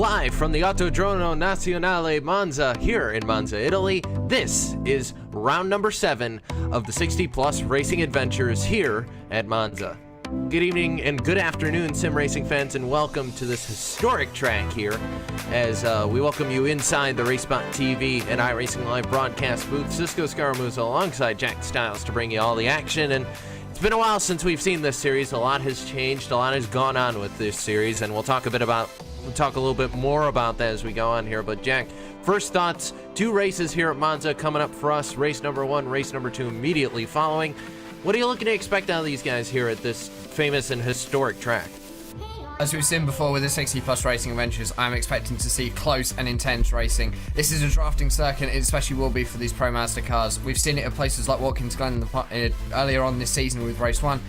live from the Autodromo Nazionale Monza here in Monza, Italy. This is round number 7 of the 60 Plus Racing Adventures here at Monza. Good evening and good afternoon, sim racing fans, and welcome to this historic track here as we welcome you inside the RaceSpotTV and iRacing Live broadcast booth. Cisco Scaramouza alongside Jack Stiles to bring you all the action. And it's been a while since we've seen this series. A lot has changed, a lot has gone on with this series, and we'll talk a little bit more about that as we go on here. But Jack, first thoughts, 2 races here at Monza coming up for us. Race number 1, race number 2 immediately following. What are you looking to expect out of these guys here at this famous and historic track? As we've seen before with the 60 Plus Racing Adventures, I'm expecting to see close and intense racing. This is a drafting circuit, it especially will be for these Pro Mazda cars. We've seen it at places like Watkins Glen earlier on this season with Race 1,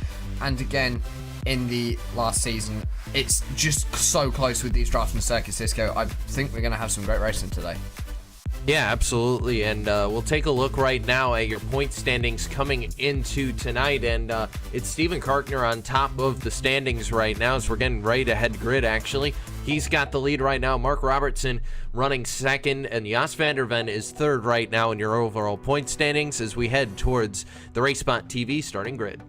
and again in the last season. It's just so close with these drafting circuits, Cisco. I think we're going to have some great racing today. Yeah, absolutely, and we'll take a look right now at your point standings coming into tonight, and it's Steven Karkner on top of the standings right now as we're getting ready to head grid, actually. He's got the lead right now. Mark Robertson running second, and Jos van der Ven is third right now in your overall point standings as we head towards the RaceSpotTV starting grid.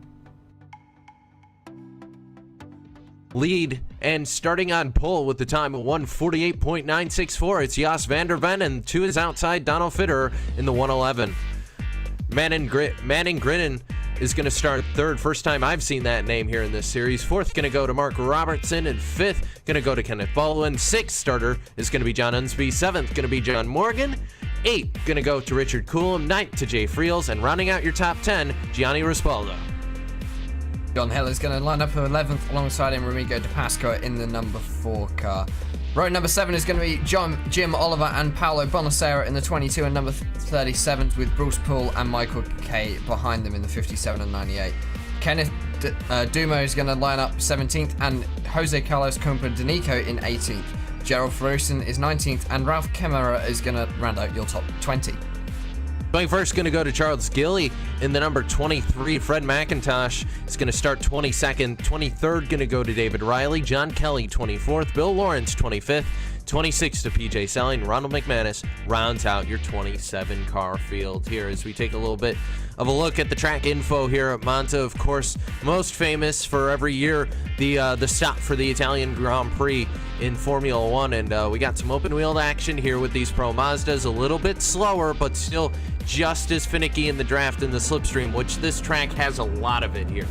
Lead and starting on pole with the time of 1:48.964. It's Jos van der Ven, and 2 is outside Donald Fitterer in the 1:11. Manning Grinnen is going to start third. First time I've seen that name here in this series. 4th going to go to Mark Robertson, and 5th going to go to Kenneth Baldwin. 6th starter is going to be John Unsby. 7th going to be John Morgan. 8th going to go to Richard Coulomb. 9th to Jay Friels, and rounding out your top 10, Gianni Rispaldo. John Hill is going to line up for 11th alongside him, Remigo De Pasqua in the number 4 car. Row number 7 is going to be Jim Oliver and Paolo Bonacera in the 22 and number 37s, with Bruce Poole and Michael Kay behind them in the 57 and 98. Kenneth Dumo is going to line up 17th, and Jose Carlos Compagnico in 18th. Gerald Ferguson is 19th, and Ralph Kemmerer is going to round out your top 20. Going first, going to go to Charles Gilly in the number 23. Fred McIntosh is going to start 22nd. 23rd, going to go to David Riley. John Kelly, 24th. Bill Lawrence, 25th. 26th to PJ Selling. Ronald McManus rounds out your 27 car field here as we take a little bit of a look at the track info here at Monza. Of course, most famous for every year, the stop for the Italian Grand Prix in Formula 1. And we got some open-wheeled action here with these Pro Mazdas. A little bit slower, but still just as finicky in the draft and the slipstream, which this track has a lot of it here.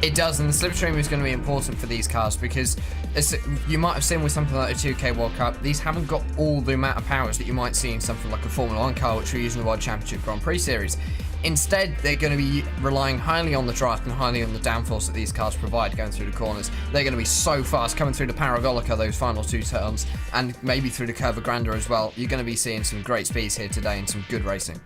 It does, and the slipstream is going to be important for these cars because, as you might have seen with something like a 2K World Cup, these haven't got all the amount of powers that you might see in something like a Formula 1 car, which we use in the World Championship Grand Prix Series. Instead, they're going to be relying highly on the draft and highly on the downforce that these cars provide going through the corners. They're going to be so fast coming through the Parabolica, those final 2 turns, and maybe through the Curva Grande as well. You're going to be seeing some great speeds here today and some good racing.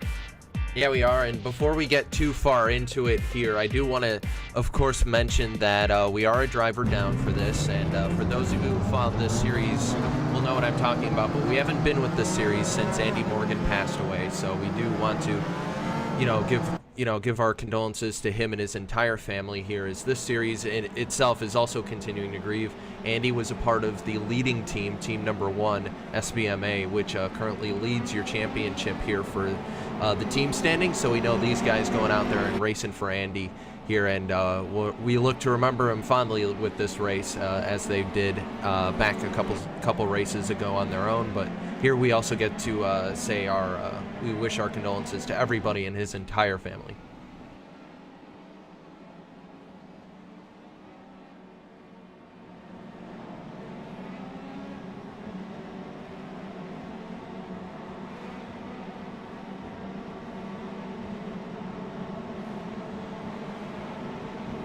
Yeah, we are, and before we get too far into it here, I do want to, of course, mention that we are a driver down for this, and for those of you who followed this series will know what I'm talking about, but we haven't been with this series since Andy Morgan passed away, so we do want to give our condolences to him and his entire family here, as this series in itself is also continuing to grieve. Andy was a part of the leading team, team number 1, SBMA, which currently leads your championship here for the team standings. So we know these guys going out there and racing for Andy here, and we look to remember him fondly with this race, as they did back a couple races ago on their own. But here we also get to say we wish our condolences to everybody and his entire family.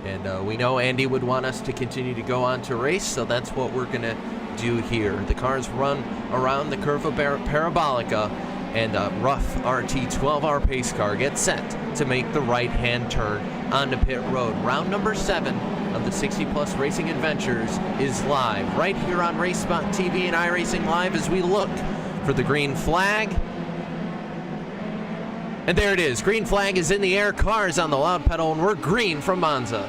And we know Andy would want us to continue to go on to race, so that's what we're going to do here. The cars run around the Curva Parabolica, and a rough RT 12-hour pace car gets set to make the right-hand turn onto pit road. Round number 7 of the 60 Plus Racing Adventures is live right here on RaceSpotTV and iRacing Live as we look for the green flag. And there it is. Green flag is in the air. Cars on the loud pedal, and we're green from Monza.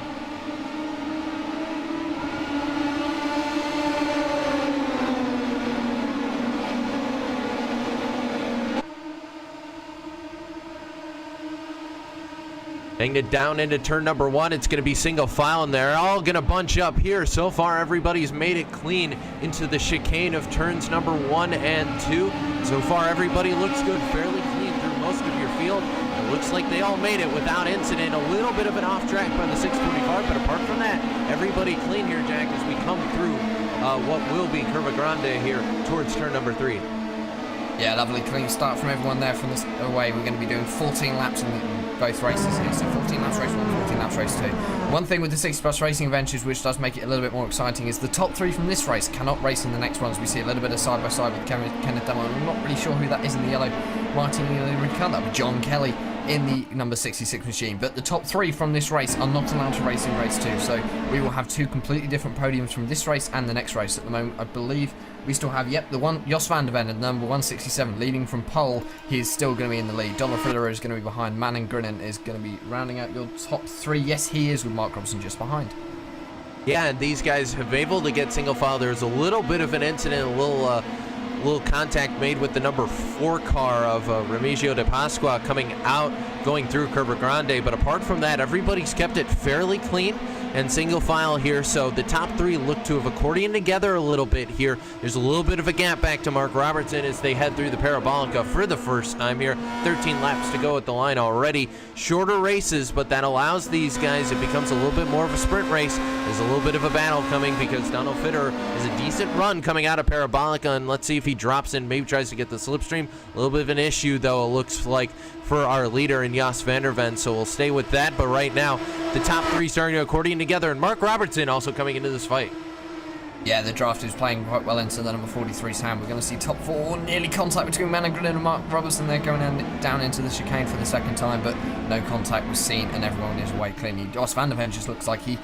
Hanging it down into turn number 1. It's going to be single file, and they're all going to bunch up here. So far, everybody's made it clean into the chicane of turns number 1 and 2. So far, everybody looks good, fairly clean through most of your field. It looks like they all made it without incident. A little bit of an off track by the 645, but apart from that, everybody clean here, Jack, as we come through what will be Curva Grande here towards turn number 3. Yeah, lovely clean start from everyone there from this away. We're going to be doing 14 laps in both races here. So 14 laps race 1, 14 laps race 2. One thing with the 60 Plus Racing Adventures, which does make it a little bit more exciting, is the top 3 from this race cannot race in the next ones. We see a little bit of side by side with Kenneth Dunn. I'm not really sure who that is in the yellow Martini car. That would be John Kelly in the number 66 machine. But the top 3 from this race are not allowed to race in race 2. So we will have 2 completely different podiums from this race and the next race. At the moment, I believe we still have, the one, Jos van der Ven at number 167, leading from pole. He is still going to be in the lead. Donald Fitterer is going to be behind. Manon Grinnen is going to be rounding out your top 3. Yes, he is, with Mark Robson just behind. Yeah, and these guys have been able to get single file. There's a little bit of an incident, a little contact made with the number 4 car of Remigio de Pasqua coming out, going through Curva Grande. But apart from that, everybody's kept it fairly clean and single file here. So the top 3 look to have accordioned together a little bit here. There's a little bit of a gap back to Mark Robertson as they head through the Parabolica for the first time here. 13 laps to go at the line already. Shorter races, but that allows these guys, it becomes a little bit more of a sprint race. There's a little bit of a battle coming because Donald Fitter is a decent run coming out of Parabolica, and let's see if he drops in, maybe tries to get the slipstream. A little bit of an issue, though, it looks like, for our leader in Jos van der Ven, so we'll stay with that. But right now, the top 3 starting to accordion together, and Mark Robertson also coming into this fight. Yeah, the draft is playing quite well into the number 43's hand. We're going to see top 4, nearly contact between Manon Grinnen and Mark Robertson. They're going down into the chicane for the second time, but no contact was seen, and everyone is away cleanly. Jos van der Ven just looks like he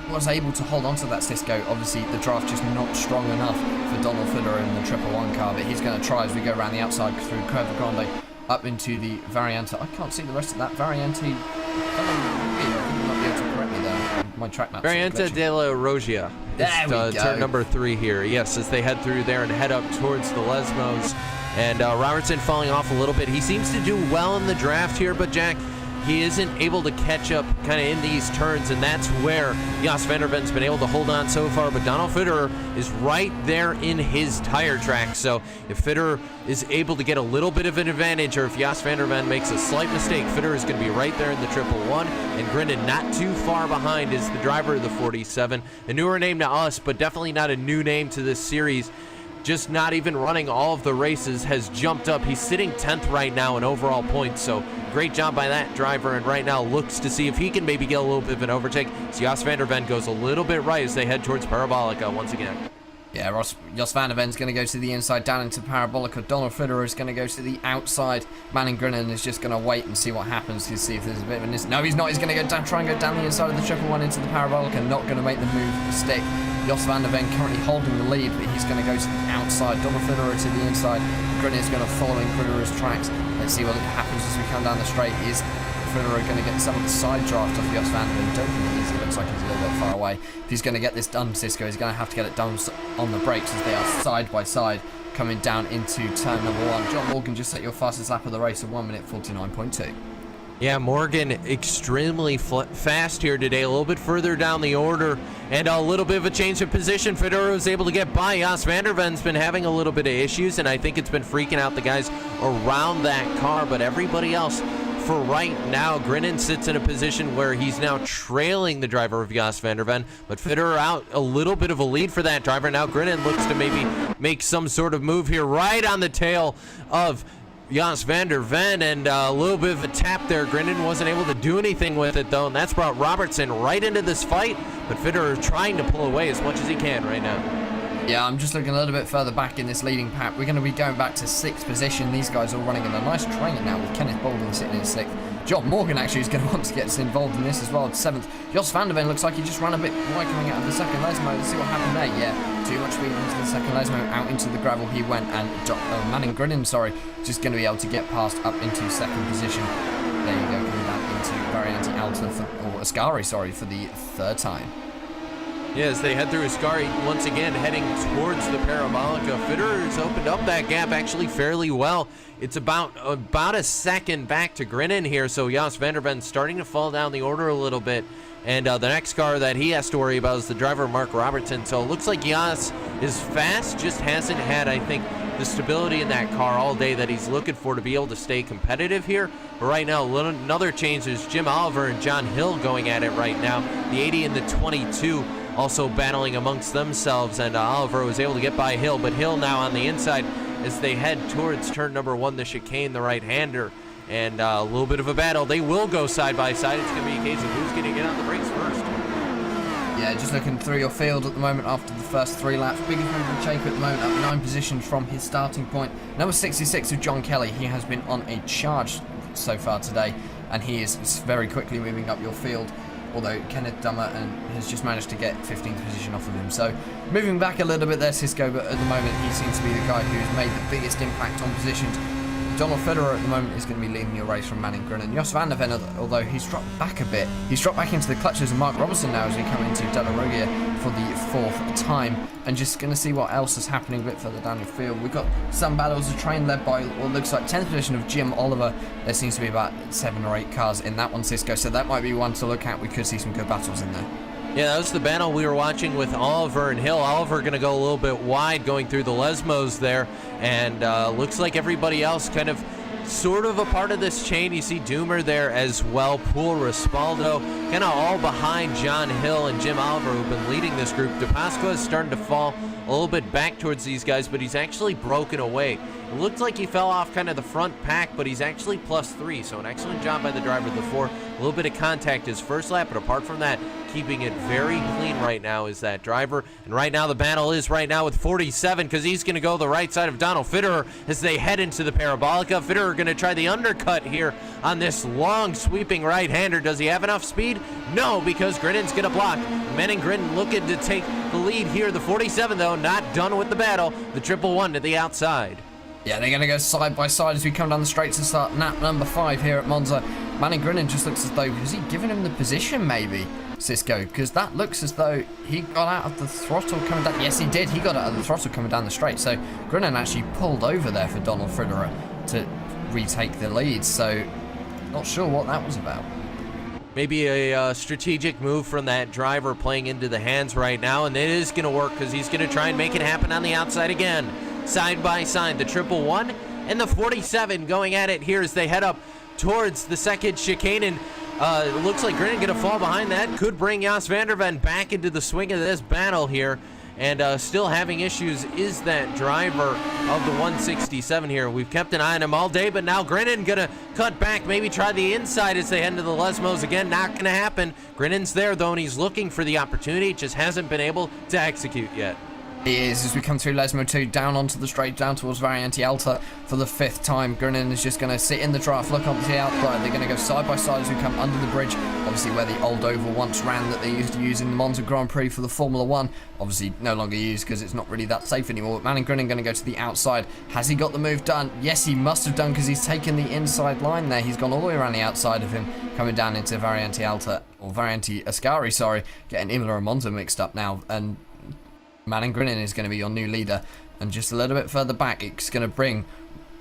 was able to hold on to that Cisco. Obviously, the draft just not strong enough for Donald Fitter in the 111 car, but he's going to try as we go around the outside through Curva Grande up into the Variante. I can't see the rest of that. Variante. I think you might be able to correct me there. My track map's Variante de la Rogia. There we go. Turn number 3 here. Yes, as they head through there and head up towards the Lesmos. And Robertson falling off a little bit. He seems to do well in the draft here, but Jack, he isn't able to catch up kind of in these turns, and that's where Jos van der Ven's been able to hold on so far. But Donald Fitter is right there in his tire track, so if Fitter is able to get a little bit of an advantage, or if Jos van der Ven makes a slight mistake, Fitter is going to be right there in the 111, and Grinnen not too far behind is the driver of the 47. A newer name to us, but definitely not a new name to this series. Just not even running all of the races, has jumped up. He's sitting 10th right now in overall points, so great job by that driver, and right now looks to see if he can maybe get a little bit of an overtake. So Jos van der Ven goes a little bit right as they head towards Parabolica once again. Yeah, Jos van der Ven's going to go to the inside, down into Parabolica. Donald Fitter is going to go to the outside. Manon Grinnen is just going to wait and see what happens to see if there's a bit of an... No, he's not. He's going to go down, try and go down the inside of the 111 into the Parabolica. Not going to make the move stick. Jos van der Ven currently holding the lead, but he's going to go to the outside. Donald Fitter to the inside. Grinnen is going to follow in Fitterer's tracks. Let's see what happens as we come down the straight. Is Fitterer going to get some of the side draft off Jos van der Ven? Don't think he is. It looks like he's a little bit far away. If he's going to get this done, Cisco, he's going to have to get it done on the brakes as they are side by side coming down into turn number 1. John Morgan just set your fastest lap of the race of 1:49.2. Yeah, Morgan extremely fast here today, a little bit further down the order, and a little bit of a change of position. Fedora was able to get by. Jos van der Ven's been having a little bit of issues, and I think it's been freaking out the guys around that car, but everybody else, for right now, Grinnen sits in a position where he's now trailing the driver of Jos van der Ven, but Fitterer out a little bit of a lead for that driver. Now Grinnen looks to maybe make some sort of move here right on the tail of Jos van der Ven, and a little bit of a tap there. Grinnen wasn't able to do anything with it, though, and that's brought Robertson right into this fight, but Fitterer trying to pull away as much as he can right now. Yeah, I'm just looking a little bit further back in this leading pack. We're going to be going back to 6th position. These guys are all running in a nice train now with Kenneth Bolden sitting in 6th. John Morgan actually is going to want to get involved in this as well. 7th. Jos van der Ven looks like he just ran a bit wide coming out of the second Lesmo. Let's see what happened there. Yeah, too much speed into the second Lesmo. Out into the gravel he went, and Manon Grinnen, just going to be able to get past up into 2nd position. There you go, coming back into Variante Alta, or Ascari, for the 3rd time. Yeah, as they head through Ascari, once again heading towards the Parabolica. Fitterer's opened up that gap actually fairly well. It's about a second back to Grinnen here, so Jos van der Ven starting to fall down the order a little bit. And the next car that he has to worry about is the driver, Mark Robertson. So it looks like Jos is fast, just hasn't had, I think, the stability in that car all day that he's looking for to be able to stay competitive here. But right now, another change is Jim Oliver and John Hill going at it right now. The 80 and the 22 also battling amongst themselves, and Oliver was able to get by Hill, but Hill now on the inside as they head towards turn number 1, the chicane, the right-hander. And a little bit of a battle. They will go side by side. It's going to be a case of who's going to get on the brakes first. Yeah, just looking through your field at the moment after the first 3 laps. Biggest move from Chaco at the moment, up 9 positions from his starting point. Number 66 with John Kelly. He has been on a charge so far today, and he is very quickly moving up your field. Although Kenneth Dummer has just managed to get 15th position off of him. So moving back a little bit there, Cisco, but at the moment he seems to be the guy who's made the biggest impact on positions. Donald Federer at the moment is going to be leading your race from Manning Grinnen. Jos van der Ven, although he's dropped back a bit, he's dropped back into the clutches of Mark Robertson now as we come into De La Rogia for the 4th time. And just going to see what else is happening a bit further down your field. We've got some battles of train led by what looks like 10th position of Jim Oliver. There seems to be about 7 or 8 cars in that one, Cisco, so that might be one to look at. We could see some good battles in there. Yeah, that was the battle we were watching with Oliver and Hill. Oliver going to go a little bit wide going through the Lesmos there, and looks like everybody else kind of sort of a part of this chain. You see Doomer there as well, Poole, Respaldo, kind of all behind John Hill and Jim Oliver, who've been leading this group. De Pasqua is starting to fall a little bit back towards these guys, but he's actually broken away. It looked like he fell off kind of the front pack, but he's actually +3, so an excellent job by the driver of the 4. A little bit of contact his first lap, but apart from that, keeping it very clean right now is that driver. And right now the battle is right now with 47, because he's going to go the right side of Donald Fitterer as they head into the Parabolica. Fitterer going to try the undercut here on this long sweeping right-hander. Does he have enough speed? No, because Grinnen's going to block. Manning Grinnen looking to take the lead here. The 47, though, not done with the battle. The 111 to the outside. Yeah, they're going to go side by side as we come down the straight to start lap number 5 here at Monza. Manning Grinnen just looks as though, has he given him the position maybe, Cisco? Because that looks as though he got out of the throttle coming down. Yes, he did. He got out of the throttle coming down the straight. So Grinnen actually pulled over there for Donald Fitterer to retake the lead. So not sure what that was about. Maybe a strategic move from that driver playing into the hands right now, and it is going to work because he's going to try and make it happen on the outside again. Side by side, the 111 and the 47 going at it here as they head up towards the second chicane, and it looks like Grinnen going to fall behind that. Could bring Jos van der Ven back into the swing of this battle here, and still having issues is that driver of the 167 here. We've kept an eye on him all day, but now Grinnen going to cut back, maybe try the inside as they head into the Lesmos again. Not going to happen. Grinnen's there, though, and he's looking for the opportunity. Just hasn't been able to execute yet. He is, as we come through Lesmo 2, down onto the straight, down towards Variante Alta for the 5th time. Grinnen is just going to sit in the draft, look up to the outside. They're going to go side by side as we come under the bridge, obviously where the old oval once ran that they used to use in the Monza Grand Prix for the Formula 1. Obviously no longer used because it's not really that safe anymore. But Manning Grinnen going to go to the outside. Has he got the move done? Yes, he must have done, because he's taken the inside line there. He's gone all the way around the outside of him, coming down into Variante Alta, or Variante Ascari, sorry. Getting Imola and Monza mixed up now, and Manning Grinnen is going to be your new leader, and just a little bit further back, it's going to bring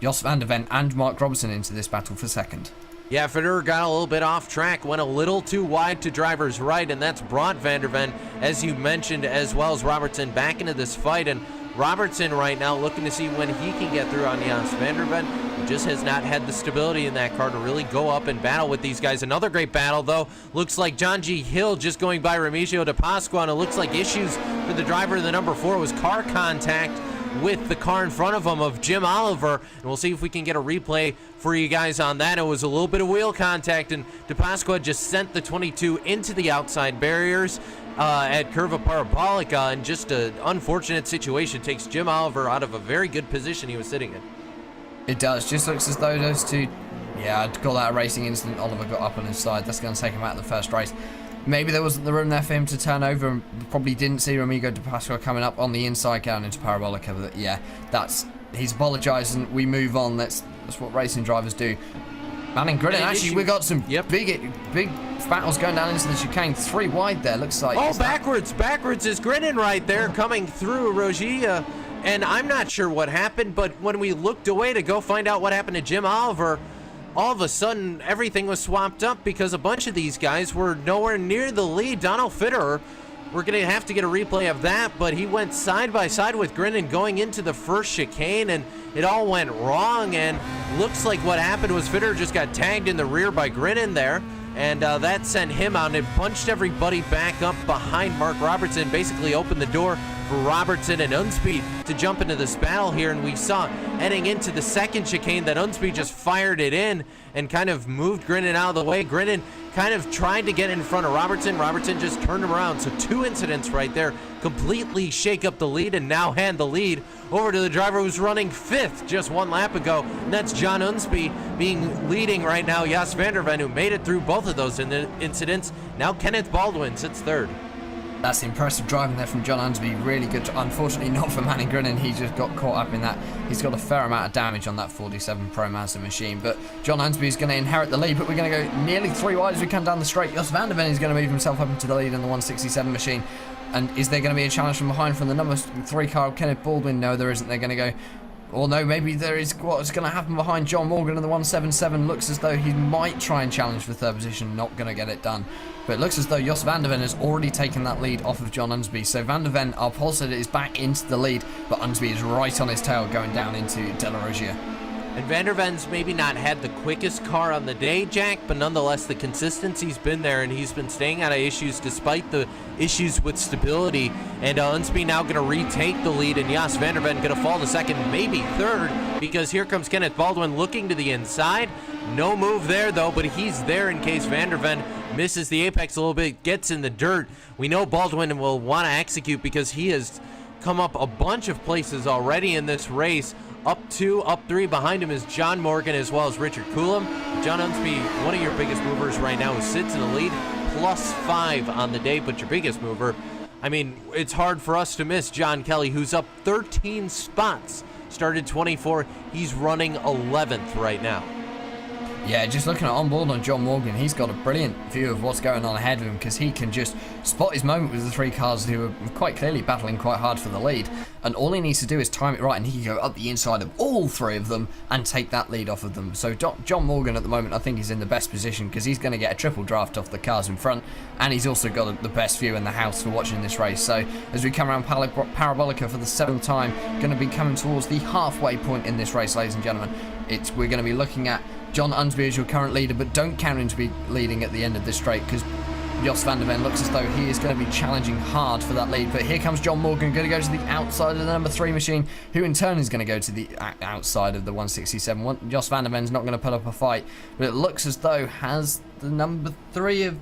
Jos van der Ven and Mark Robertson into this battle for second. Yeah, Federer got a little bit off track, went a little too wide to driver's right, and that's brought van der Ven, as you mentioned, as well as Robertson, back into this fight. And Robertson right now looking to see when he can get through on Jos van der Ven. He just has not had the stability in that car to really go up and battle with these guys. Another great battle, though. Looks like John G. Hill just going by Remigio de Pasqua, and it looks like issues for the driver of the number 4 was car contact with the car in front of him of Jim Oliver, and we'll see if we can get a replay for you guys on that. It was a little bit of wheel contact, and de Pasqua just sent the 22 into the outside barriers at Curva Parabolica, and just an unfortunate situation takes Jim Oliver out of a very good position he was sitting in. It does. Just looks as though those two, yeah, I'd call that a racing incident. Oliver got up on his side. That's going to take him out of the first race. Maybe there wasn't the room there for him to turn over, and probably didn't see Remigo de Pasqua coming up on the inside down into Parabolica. But yeah, he's apologised, and we move on. That's what racing drivers do. Manning Grinnen, actually, we got some big battles going down into the chicane. 3 wide there, looks like. Oh, backwards is Grinnen right there coming through Rogia. And I'm not sure what happened, but when we looked away to go find out what happened to Jim Oliver, all of a sudden everything was swapped up because a bunch of these guys were nowhere near the lead. Donald Fitterer, we're going to have to get a replay of that, but he went side by side with Grinnen going into the first chicane, and it all went wrong, and looks like what happened was Fitterer just got tagged in the rear by Grinnen there, and that sent him out, and it bunched everybody back up behind Mark Robertson, basically opened the door for Robertson and Unspeed to jump into this battle here, and we saw heading into the second chicane that Unspeed just fired it in and kind of moved Grinnen out of the way. Grinnen kind of tried to get in front of Robertson. Robertson just turned him around. So 2 incidents right there completely shake up the lead and now hand the lead over to the driver who's running 5th just 1 lap ago. And that's John Unspeed leading right now. Jos Vanderven, who made it through both of those incidents. Now Kenneth Baldwin sits 3rd. That's impressive driving there from John Unsby. Really good. Unfortunately, not for Manning Grinnen. He just got caught up in that. He's got a fair amount of damage on that 47 Pro Mazda machine. But John Unsby is going to inherit the lead. But we're going to go nearly 3 wide as we come down the straight. Jos Vanderven is going to move himself up into the lead in the 167 machine. And is there going to be a challenge from behind from the number 3 car, Kenneth Baldwin? No, there isn't. They're going to go. Or no, maybe there is. What's going to happen behind John Morgan in the 177? Looks as though he might try and challenge for 3rd position. Not going to get it done. But it looks as though Jos Vanderven has already taken that lead off of John Unsby. So Vanderven, our pole sitter, is back into the lead. But Unsby is right on his tail going down into De La Rogia. And Vanderven's maybe not had the quickest car on the day, Jack, but nonetheless the consistency's been there, and he's been staying out of issues despite the issues with stability. And Unsby now going to retake the lead, and Jos Vanderven going to fall to 2nd, maybe 3rd, because here comes Kenneth Baldwin looking to the inside. No move there, though, but he's there in case Vanderven misses the apex a little bit, gets in the dirt. We know Baldwin will want to execute because he has come up a bunch of places already in this race. Up 2, up 3. Behind him is John Morgan as well as Richard Coulomb. John Unsby, one of your biggest movers right now, who sits in the lead, +5 on the day, but your biggest mover. I mean, it's hard for us to miss John Kelly, who's up 13 spots. Started 24. He's running 11th right now. Yeah, just looking at onboard on John Morgan, he's got a brilliant view of what's going on ahead of him because he can just spot his moment with the 3 cars who are quite clearly battling quite hard for the lead. And all he needs to do is time it right, and he can go up the inside of all 3 of them and take that lead off of them. So John Morgan at the moment, I think, is in the best position because he's going to get a triple draft off the cars in front, and he's also got the best view in the house for watching this race. So as we come around Parabolica for the 7th time, going to be coming towards the halfway point in this race, ladies and gentlemen. We're going to be looking at John Unsby as your current leader, but don't count him to be leading at the end of this straight because Jos Vanderven looks as though he is going to be challenging hard for that lead. But here comes John Morgan, going to go to the outside of the number 3 machine, who in turn is going to go to the outside of the 167. Jos Vanderven's not going to put up a fight, but it looks as though has the number 3 of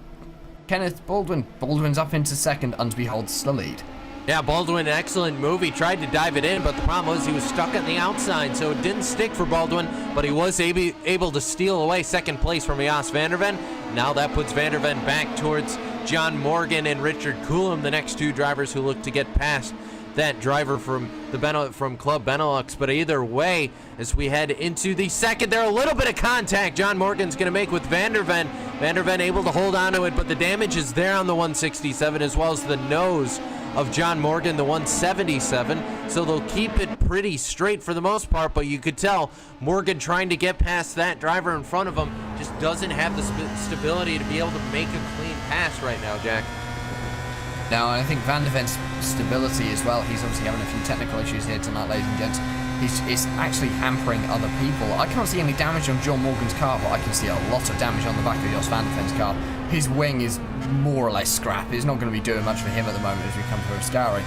Kenneth Baldwin. Baldwin's up into 2nd, Unsby holds the lead. Yeah, Baldwin, an excellent move. He tried to dive it in, but the problem was he was stuck on the outside, so it didn't stick for Baldwin, but he was able to steal away 2nd place from Jos Vanderven. Now that puts Vanderven back towards John Morgan and Richard Coulomb, the next 2 drivers who look to get past that driver from Club Benelux. But either way, as we head into the 2nd, there a little bit of contact John Morgan's going to make with Vanderven. Vanderven able to hold on to it, but the damage is there on the 167 as well as the nose of John Morgan, the 177, so they'll keep it pretty straight for the most part, but you could tell Morgan trying to get past that driver in front of him just doesn't have the stability to be able to make a clean pass right now, Jack. Now, I think Vanderven's stability as well, he's obviously having a few technical issues here tonight, ladies and gents. It's actually hampering other people. I can't see any damage on John Morgan's car, but I can see a lot of damage on the back of Jos Vanderven's car. His wing is more or less scrap. It's not going to be doing much for him at the moment as we come through Scouring.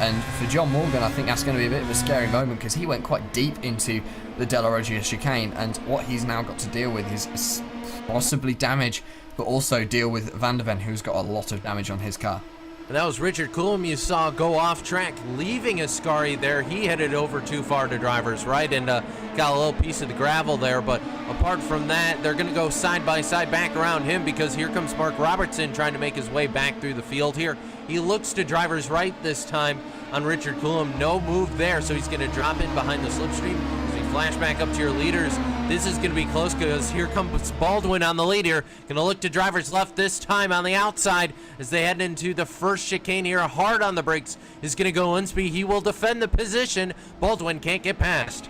And for John Morgan, I think that's going to be a bit of a scary moment because he went quite deep into the De La Rogia chicane, and what he's now got to deal with is possibly damage, but also deal with Vanderven, who's got a lot of damage on his car. And that was Richard Coulomb you saw go off track, leaving Ascari there. He headed over too far to driver's right and got a little piece of the gravel there. But apart from that, they're going to go side by side back around him because here comes Mark Robertson trying to make his way back through the field here. He looks to driver's right this time on Richard Coulomb. No move there, so he's going to drop in behind the slipstream as we flashback up to your leaders. This is going to be close because here comes Baldwin on the lead here. Going to look to driver's left this time on the outside as they head into the first chicane here. Hard on the brakes is going to go Unsby. He will defend the position. Baldwin can't get past.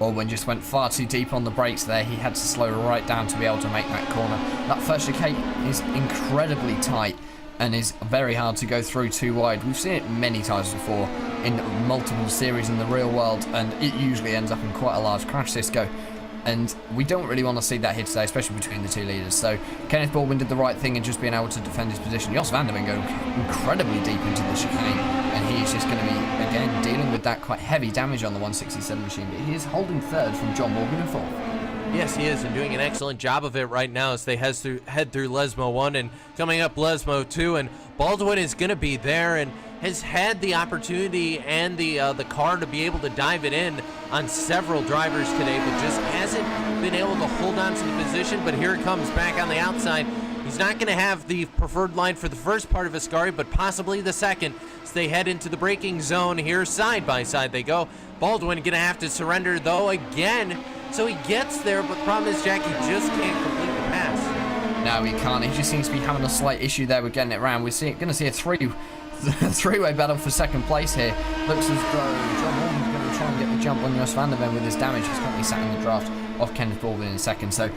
Baldwin just went far too deep on the brakes there. He had to slow right down to be able to make that corner. That first chicane is incredibly tight and is very hard to go through too wide. We've seen it many times before in multiple series in the real world, and it usually ends up in quite a large crash, Cisco. And we don't really want to see that here today, especially between the two leaders. So Kenneth Baldwin did the right thing in just being able to defend his position. Jos van der Ven going incredibly deep into the chicane, and he is just going to be, again, dealing with that quite heavy damage on the 167 machine. But he is holding third from John Morgan in fourth. Yes, he is, and doing an excellent job of it right now as they head through Lesmo 1 and coming up Lesmo 2. And Baldwin is going to be there and has had the opportunity and the car to be able to dive it in on several drivers today, but just hasn't been able to hold on to the position. But here it comes back on the outside. He's not going to have the preferred line for the first part of Ascari, but possibly the second as they head into the braking zone here. Side by side they go. Baldwin going to have to surrender, though, again. So he gets there, but the problem is, Jack, he just can't complete the pass. No, he can't. He just seems to be having a slight issue there with getting it around. We're going to see a three-way battle for second place here. Looks as though John Morgan's going to try and get the jump on Jos van der Ven with his damage. He's currently sat in the draft off Kenneth Baldwin in second. So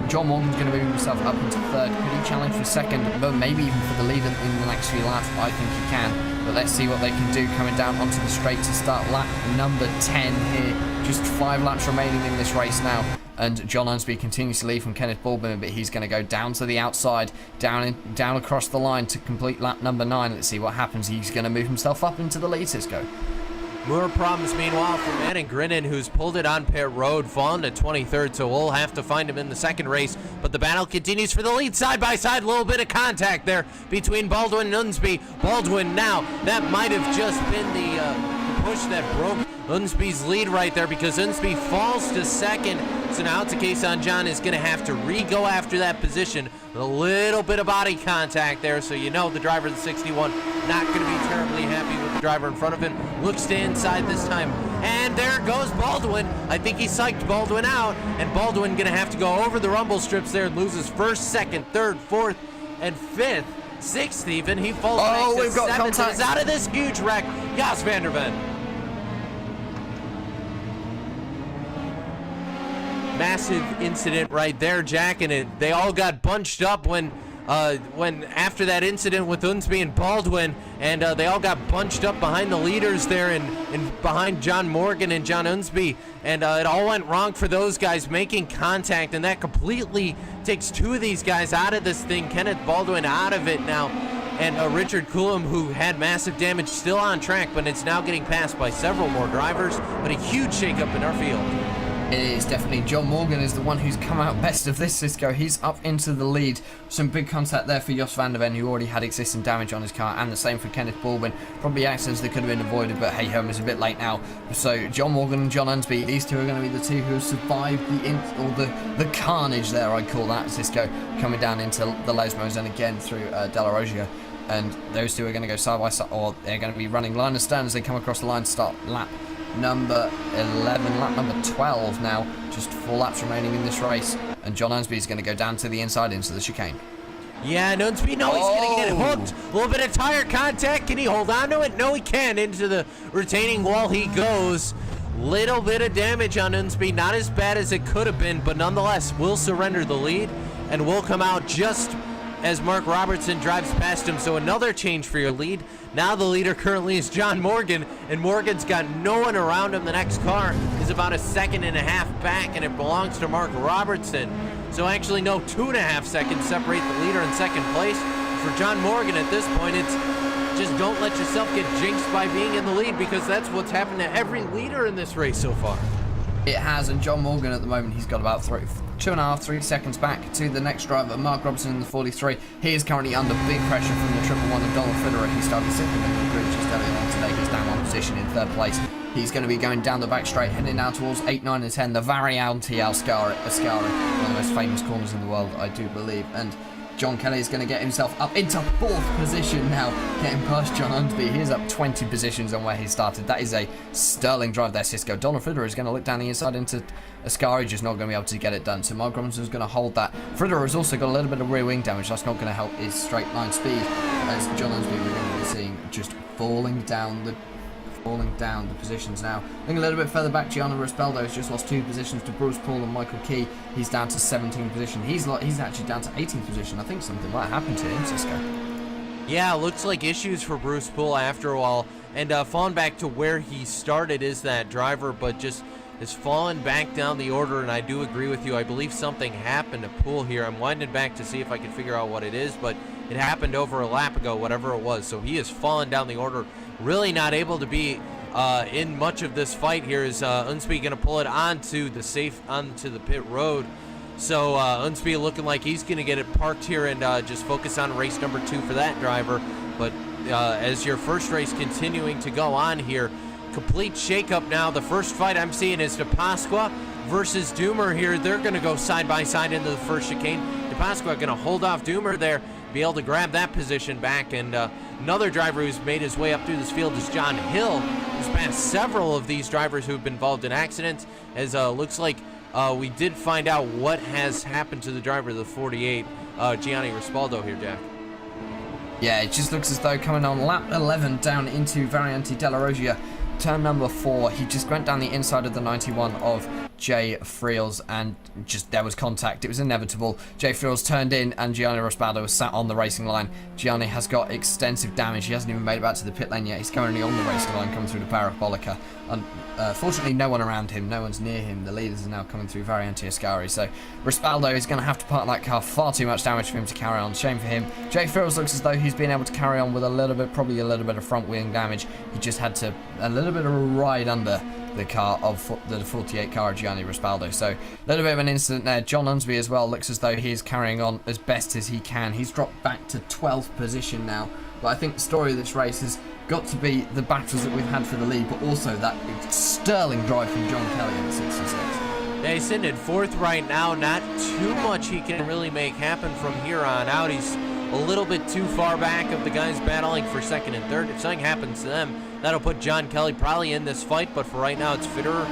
John Morgan's going to move himself up into third. Could he challenge for second, but maybe even for the lead in the next few laps? I think he can. But let's see what they can do coming down onto the straight to start lap number 10 here. Just 5 laps remaining in this race now. And John Unsby continues to lead from Kenneth Baldwin, but he's going to go down to the outside, down across the line to complete lap number 9. Let's see what happens. He's going to move himself up into the lead, Cisco. More problems, meanwhile, for Madden Grinnan, who's pulled it on pit road, fallen to 23rd, so we'll have to find him in the second race. But the battle continues for the lead, side by side. A little bit of contact there between Baldwin and Unsby. Baldwin now, that might have just been the push that broke Unsby's lead right there, because Unsby falls to second. So now it's a case on John is going to have to re-go after that position. A little bit of body contact there, so you know the driver of the 61 not going to be terribly happy with the driver in front of him. Looks to inside this time, and there goes Baldwin. I think he psyched Baldwin out, and Baldwin going to have to go over the rumble strips there and loses first, second, third, fourth, and fifth, sixth even. He falls back to seventh and is out of this huge wreck. Jos van der Ven. Massive incident right there, Jack, and they all got bunched up when after that incident with Unsby and Baldwin, and they all got bunched up behind the leaders there and behind John Morgan and John Unsby, and it all went wrong for those guys making contact, and that completely takes 2 of these guys out of this thing. Kenneth Baldwin out of it now, and Richard Coulomb, who had massive damage, still on track, but it's now getting passed by several more drivers, but a huge shakeup in our field. It is definitely. John Morgan is the one who's come out best of this, Cisco. He's up into the lead. Some big contact there for Jos van der Ven, who already had existing damage on his car, and the same for Kenneth Baldwin. Probably accidents that could have been avoided, but hey ho, it's a bit late now. So John Morgan and John Unsby, these two are going to be the two who have survived the carnage there, I call that, Cisco, coming down into the Lesmos and again through Della Rogia. And those two are going to go side by side, or they're going to be running line of stand as they come across the line to start lap number 11, lap number 12 now. Just 4 laps remaining in this race, and John Unsby is going to go down to the inside into the chicane. Yeah, and Unsby, no, he's going to get hooked. A little bit of tire contact. Can he hold on to it? No, he can't. Into the retaining wall he goes. Little bit of damage on Unsby. Not as bad as it could have been, but nonetheless, will surrender the lead and will come out just as Mark Robertson drives past him. So another change for your lead. Now the leader currently is John Morgan, and Morgan's got no one around him. The next car is about 1.5 seconds back, and it belongs to Mark Robertson. So actually, no, 2.5 seconds separate the leader in second place. For John Morgan at this point, it's just don't let yourself get jinxed by being in the lead, because that's what's happened to every leader in this race so far. It has, and John Morgan at the moment, he's got about 2.5, 3 seconds back to the next driver, Mark Robertson in the 43. He is currently under big pressure from the 111 of Donald Fitterer. He started second in the group just earlier on today. He's down 1 position in third place. He's going to be going down the back straight, heading now towards 8, 9, and 10, the Variante Ascari, one of the most famous corners in the world, I do believe. And John Kelly is going to get himself up into 4th position now, getting past John Unsby. He is up 20 positions on where he started. That is a sterling drive there, Cisco. Donald Fritter is going to look down the inside into Ascari, just not going to be able to get it done. So Mark Robinson is going to hold that. Fritter has also got a little bit of rear wing damage. That's not going to help his straight line speed, as John Unsby we're going to be seeing just falling down the positions now. Looking a little bit further back, Gianni Rispaldo has just lost 2 positions to Bruce Paul and Michael Key. He's down to 17th position. He's actually down to 18th position. I think something might happen to him, Cisco. Yeah, looks like issues for Bruce Poole after a while. And falling back to where he started is that driver, but just is falling back down the order, and I do agree with you. I believe something happened to Poole here. I'm winding back to see if I can figure out what it is, but it happened over a lap ago, whatever it was. So he is falling down the order, really not able to be in much of this fight here. Is Unsby going to pull it onto the pit road? So Unsby looking like he's going to get it parked here and just focus on race number 2 for that driver. But as your first race continuing to go on here, complete shakeup now. The first fight I'm seeing is DePasqua versus Doomer here. They're going to go side by side into the first chicane. DePasqua going to hold off Doomer there, be able to grab that position back. And another driver who's made his way up through this field is John Hill, who's passed several of these drivers who've been involved in accidents. As looks like we did find out what has happened to the driver of the 48, Gianni Rispaldo here, Jack. Yeah, it just looks as though coming on lap 11 down into Variante della Roggia, turn number 4, he just went down the inside of the 91 of Jay Friels, and just there was contact. It was inevitable. Jay Friels turned in and Gianni Rispaldo was sat on the racing line. Gianni has got extensive damage. He hasn't even made it back to the pit lane yet. He's currently on the racing line coming through the Parabolica. Fortunately, no one around him, no one's near him. The leaders are now coming through Variante Ascari. So Rispaldo is going to have to park that car. Far too much damage for him to carry on. Shame for him. Jay Friels looks as though he's been able to carry on with probably a little bit of front wing damage. He just had to a little bit of a ride under the car of the 48 car of Gianni Rispaldo. So a little bit of an incident there. John Unsby as well looks as though he is carrying on as best as he can. He's dropped back to 12th position now. But I think the story of this race has got to be the battles that we've had for the lead, but also that sterling drive from John Kelly in the 66. Yeah, he's sitting in 4th right now. Not too much he can really make happen from here on out. He's a little bit too far back of the guys battling for 2nd and 3rd. If something happens to them, that'll put John Kelly probably in this fight, but for right now it's Fitterer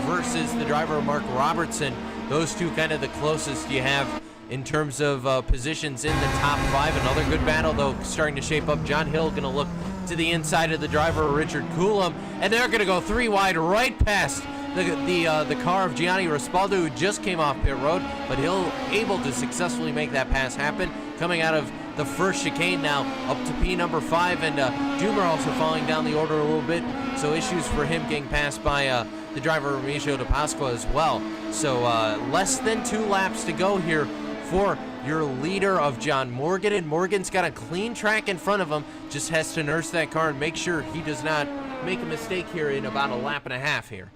versus the driver Mark Robertson. Those two kind of the closest you have in terms of positions in the top 5. Another good battle though starting to shape up. John Hill going to look to the inside of the driver Richard Coulomb, and they're going to go 3 wide right past the car of Gianni Rispaldo, who just came off pit road, but Hill able to successfully make that pass happen. Coming out of the first chicane now up to P number 5, and Doomer also falling down the order a little bit, so issues for him getting passed by the driver Remigio DePasqua as well. So less than 2 laps to go here for your leader of John Morgan, and Morgan's got a clean track in front of him, just has to nurse that car and make sure he does not make a mistake here in about a lap and a half here.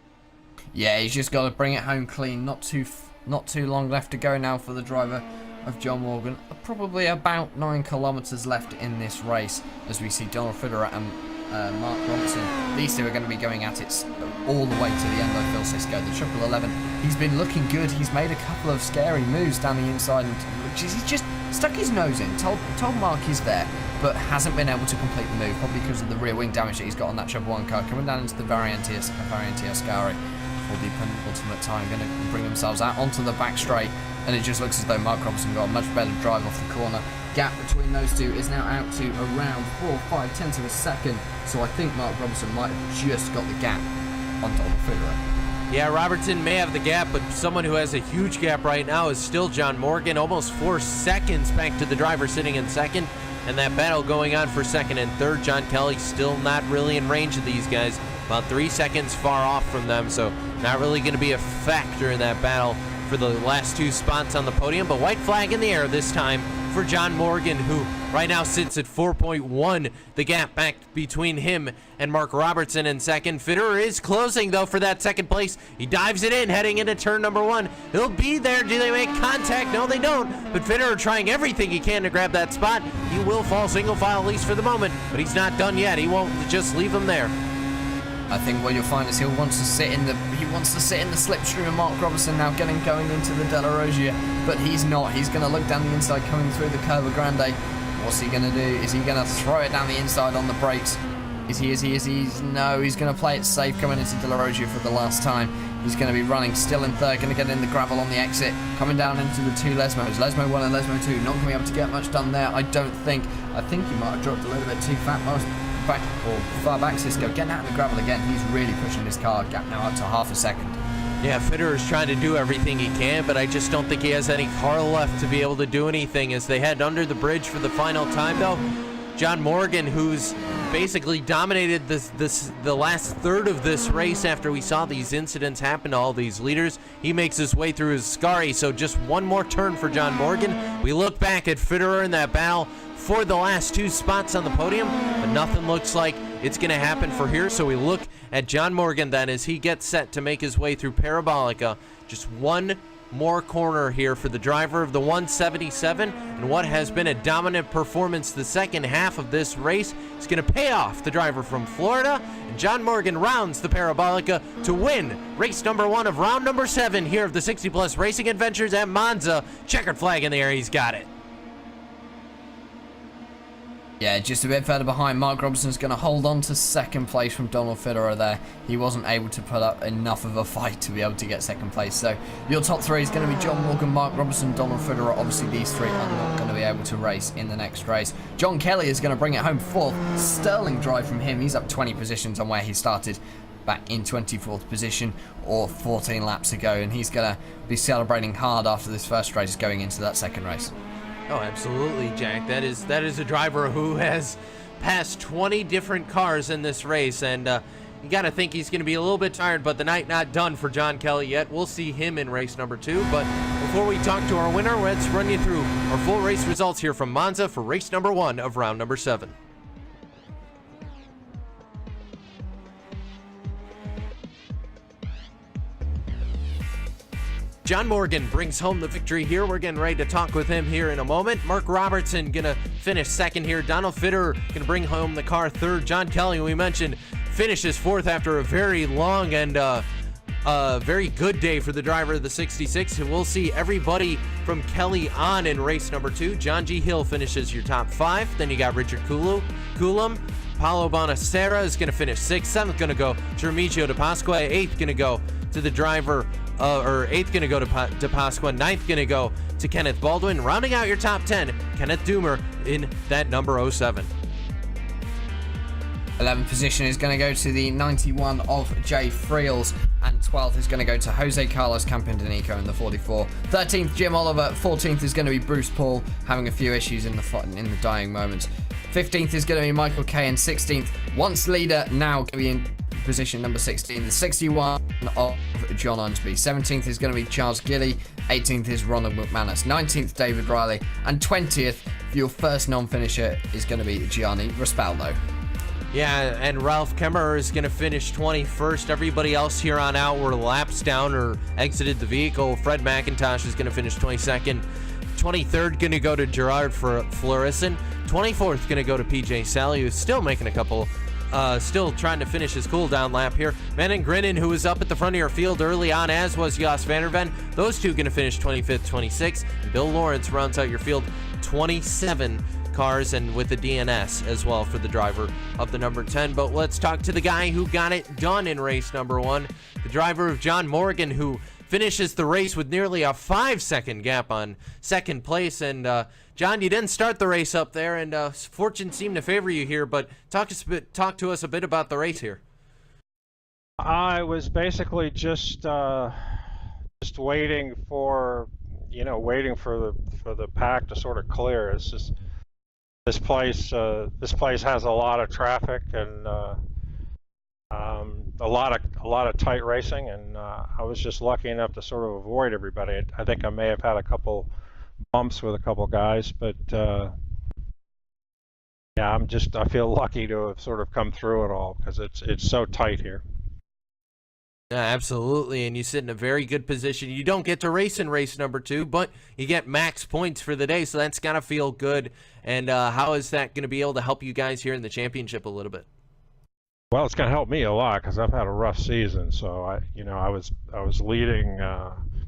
Yeah, he's just got to bring it home clean. Not too long left to go now for the driver of John Morgan. Probably about 9 kilometers left in this race, as we see Donald Fitterer and Mark Robinson. These two are going to be going at it all the way to the end of Phil Cisco. The 11, he's been looking good. He's made a couple of scary moves down the inside, and he's just stuck his nose in. Told Mark he's there, but hasn't been able to complete the move, probably because of the rear wing damage that he's got on that 1 car. Coming down into the Variante Ascari for the penultimate time, going to bring themselves out onto the back straight, and it just looks as though Mark Robinson got a much better drive off the corner. Gap between those two is now out to around 4, 5 tenths of a second, so I think Mark Robinson might have just got the gap on Donald Fitterer. Yeah, Robertson may have the gap, but someone who has a huge gap right now is still John Morgan, almost 4 seconds back to the driver sitting in 2nd, and that battle going on for 2nd and 3rd. John Kelly still not really in range of these guys, about 3 seconds far off from them, so not really going to be a factor in that battle for the last 2 spots on the podium. But white flag in the air this time for John Morgan, who right now sits at 4.1, the gap back between him and Mark Robertson in 2nd. Fitterer is closing though for that 2nd place. He dives it in heading into turn number 1. He'll be there. Do they make contact? No, they don't, but Fitterer trying everything he can to grab that spot. He will fall single file, at least for the moment, but he's not done yet. He won't just leave him there. I think what you'll find is he wants to sit in the slipstream of Mark Robertson now, going into the Della Rogia, but he's not. He's going to look down the inside, coming through the Curva Grande. What's he going to do? Is he going to throw it down the inside on the brakes? Is he? No, he's going to play it safe, coming into Della Rogia for the last time. He's going to be running still in third, going to get in the gravel on the exit, coming down into the two Lesmos. Lesmo 1 and Lesmo 2, not going to be able to get much done there, I don't think. I think he might have dropped a little bit too far back, Cisco. Getting out in the gravel again, he's really pushing his car gap now up to half a second. Yeah, Fitterer's trying to do everything he can, but I just don't think he has any car left to be able to do anything as they head under the bridge for the final time, though. John Morgan, who's basically dominated the last third of this race after we saw these incidents happen to all these leaders, he makes his way through his Scari, so just one more turn for John Morgan. We look back at Fitterer in that battle for the last two spots on the podium, but nothing looks like it's going to happen for here, so we look at John Morgan then as he gets set to make his way through Parabolica. Just one more corner here for the driver of the 177, and what has been a dominant performance the second half of this race is going to pay off the driver from Florida, and John Morgan rounds the Parabolica to win race number 1 of round number 7 here of the 60 Plus Racing Adventures at Monza. Checkered flag in the air, he's got it. Yeah, just a bit further behind. Mark Robertson's going to hold on to second place from Donald Fitterer there. He wasn't able to put up enough of a fight to be able to get second place. So your top three is going to be John Morgan, Mark Robertson, Donald Fitterer. Obviously, these three are not going to be able to race in the next race. John Kelly is going to bring it home fourth. Sterling drive from him. He's up 20 positions on where he started back in 24th position or 14 laps ago. And he's going to be celebrating hard after this first race going into that second race. Oh, absolutely, Jack. That is a driver who has passed 20 different cars in this race, and you got to think he's going to be a little bit tired, but the night not done for John Kelly yet. We'll see him in race number 2, but before we talk to our winner, let's run you through our full race results here from Monza for race number 1 of round number 7. John Morgan brings home the victory here. We're getting ready to talk with him here in a moment. Mark Robertson gonna finish second here. Donald Fitterer gonna bring home the car third. John Kelly, we mentioned, finishes fourth after a very long and very good day for the driver of the 66. And we'll see everybody from Kelly on in race number 2. John G. Hill finishes your top 5. Then you got Richard Coulomb. Paulo Bonacera is going to finish 6th. 7th going to go to Remigio De Pasqua. 8th going to go to the driver, or 8th going to go to De Pasqua. 9th going to go to Kenneth Baldwin. Rounding out your top 10, Kenneth Doomer in that number 07. 11th position is going to go to the 91 of Jay Friels, and 12th is going to go to Jose Carlos Campindanico in the 44. 13th, Jim Oliver. 14th is going to be Bruce Paul, having a few issues in the dying moments. 15th is going to be Michael Kay, and 16th, once leader, now going to be in position number 16, the 61 of John Unsby. 17th is going to be Charles Gilly. 18th is Ronald McManus. 19th, David Riley. And 20th, for your first non-finisher, is going to be Gianni Raspaldo. Yeah, and Ralph Kemmerer is going to finish 21st. Everybody else here on out were laps down or exited the vehicle. Fred McIntosh is going to finish 22nd. 23rd going to go to Gerard Florison. 24th going to go to PJ Sally, who's still making a couple, still trying to finish his cool down lap here. Manon Grinnan, who was up at the front of your field early on, as was Jos van der Ven. Those two going to finish 25th, 26th. And Bill Lawrence rounds out your field 27 cars, and with the DNS as well for the driver of the number 10. But let's talk to the guy who got it done in race number 1, the driver of John Morgan, who finishes the race with nearly a 5-second gap on second place. And John, you didn't start the race up there, and fortune seemed to favor you here, but talk to us a bit about the race here. I was basically just waiting for the pack to sort of clear. It's just this place has a lot of traffic and a lot of tight racing, and I was just lucky enough to sort of avoid everybody. I think I may have had a couple bumps with a couple guys, but yeah, I feel lucky to have sort of come through it all because it's so tight here. Yeah, absolutely, and you sit in a very good position. You don't get to race in race number 2, but you get max points for the day, so that's gotta feel good. And how is that going to be able to help you guys here in the championship a little bit? Well, it's going to help me a lot because I've had a rough season. So I was leading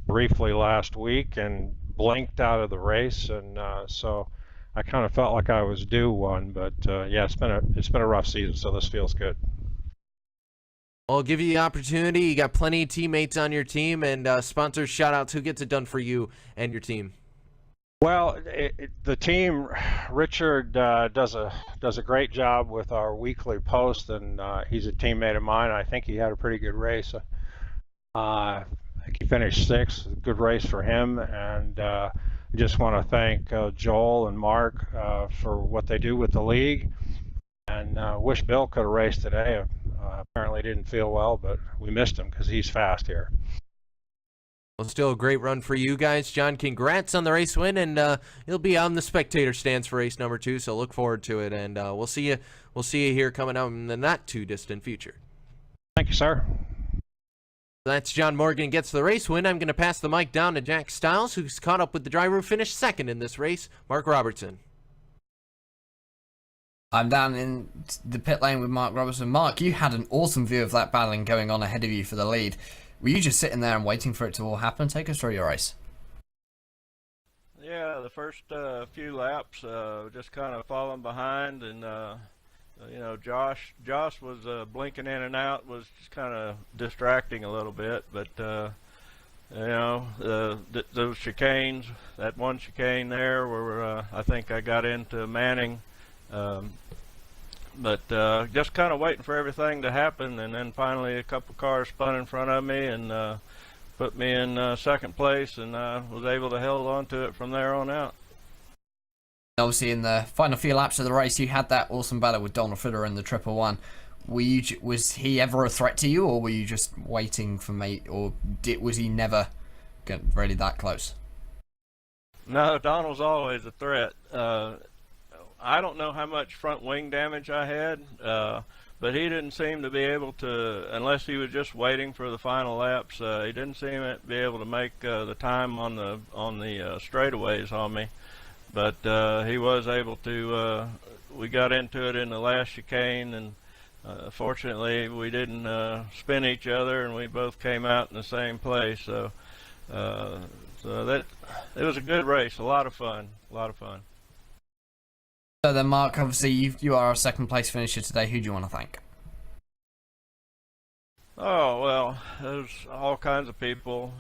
briefly last week and blinked out of the race, and so I kind of felt like I was due one. But yeah, it's been a rough season, so this feels good. I'll give you the opportunity. You got plenty of teammates on your team, and sponsors shout outs. Who gets it done for you and your team? Well, the team, Richard does a great job with our weekly post, and he's a teammate of mine. I think he had a pretty good race. I think he finished sixth. Good race for him, and I just want to thank Joel and Mark for what they do with the league. And wish Bill could have raced today. Apparently didn't feel well, but we missed him because he's fast here. Well, still a great run for you guys. John, congrats on the race win, and you'll be on the spectator stands for race number 2, so look forward to it, and we'll see you here coming out in the not too distant future. Thank you, sir. That's John Morgan gets the race win. I'm going to pass the mic down to Jack Stiles, who's caught up with the driver who finished second in this race, Mark Robertson. I'm down in the pit lane with Mark Robertson. Mark, you had an awesome view of that battling going on ahead of you for the lead. Were you just sitting there and waiting for it to all happen? Take us through your race. Yeah, the first few laps, just kind of falling behind, and Josh was blinking in and out, was just kind of distracting a little bit. But those chicanes, that one chicane there, where I think I got into Manning. But just kind of waiting for everything to happen, and then finally a couple cars spun in front of me and put me in second place, and was able to hold on to it from there on out. Obviously, in the final few laps of the race, you had that awesome battle with Donald Fitter in the 111. Was he ever a threat to you, or were you just waiting for mate, or was he never really that close? No, Donald's always a threat. I don't know how much front wing damage I had, but he didn't seem to be able to, unless he was just waiting for the final laps. He didn't seem to be able to make the time on the straightaways on me, but he was able to. We got into it in the last chicane, and fortunately we didn't spin each other, and we both came out in the same place. So that it was a good race, a lot of fun. So then, Mark, obviously you are our second place finisher today. Who do you want to thank? Oh, well, there's all kinds of people.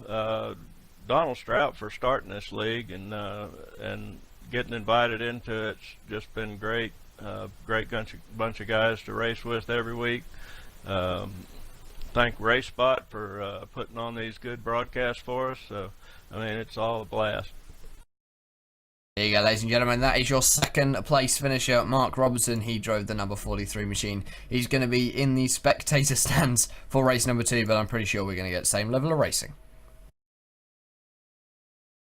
Donald Strout for starting this league and getting invited into it's just been great. Great bunch of guys to race with every week. Thank RaceSpot for putting on these good broadcasts for us. So, I mean, it's all a blast. There you go, ladies and gentlemen. That is your second place finisher, Mark Robertson. He drove the number 43 machine. He's going to be in the spectator stands for race number 2, but I'm pretty sure we're going to get the same level of racing.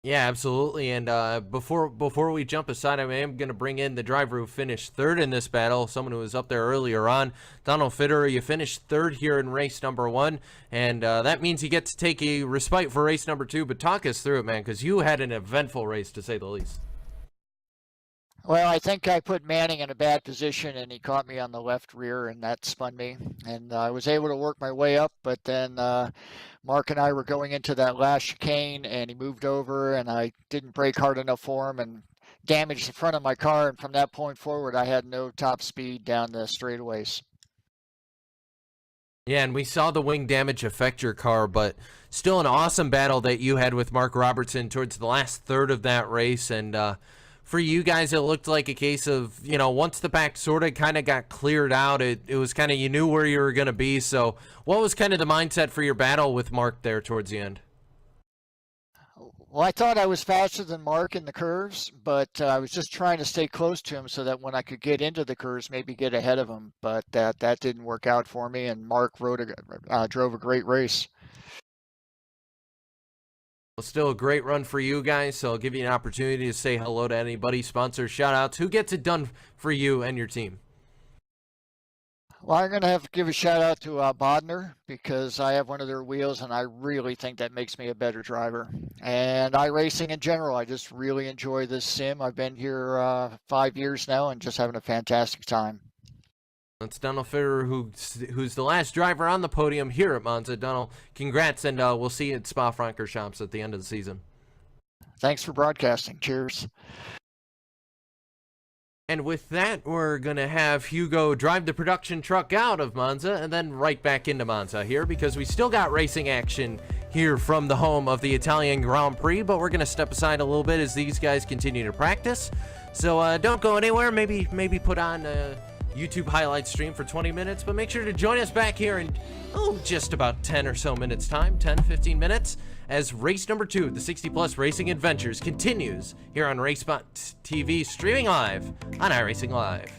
Yeah, absolutely. And before we jump aside, I am going to bring in the driver who finished third in this battle, someone who was up there earlier on, Donald Fitter. You finished third here in race number 1, and that means you get to take a respite for race number 2. But talk us through it, man, because you had an eventful race, to say the least. Well, I think I put Manning in a bad position, and he caught me on the left rear, and that spun me. And I was able to work my way up, but then Mark and I were going into that last chicane, and he moved over, and I didn't brake hard enough for him and damaged the front of my car. And from that point forward, I had no top speed down the straightaways. Yeah, and we saw the wing damage affect your car, but still an awesome battle that you had with Mark Robertson towards the last third of that race. And for you guys, it looked like a case of, once the pack sort of kind of got cleared out, it was kind of, you knew where you were going to be. So what was kind of the mindset for your battle with Mark there towards the end? Well, I thought I was faster than Mark in the curves, but I was just trying to stay close to him so that when I could get into the curves, maybe get ahead of him. But that didn't work out for me, and Mark drove a great race. Well, still a great run for you guys, so I'll give you an opportunity to say hello to anybody, sponsors, shout-outs. Who gets it done for you and your team? Well, I'm going to have to give a shout-out to Bodner, because I have one of their wheels, and I really think that makes me a better driver. And iRacing in general, I just really enjoy this sim. I've been here 5 years now and just having a fantastic time. That's Donald Fitterer, who's the last driver on the podium here at Monza. Donald, congrats, and we'll see you at Spa-Francorchamps at the end of the season. Thanks for broadcasting. Cheers. And with that, we're going to have Hugo drive the production truck out of Monza and then right back into Monza here, because we still got racing action here from the home of the Italian Grand Prix, but we're going to step aside a little bit as these guys continue to practice. So don't go anywhere. Maybe put on a YouTube highlight stream for 20 minutes, but make sure to join us back here in just about 10 or so minutes time, 10-15 minutes, as race number 2, the 60+ Racing Adventures, continues here on RaceSpotTV, streaming live on iRacing Live.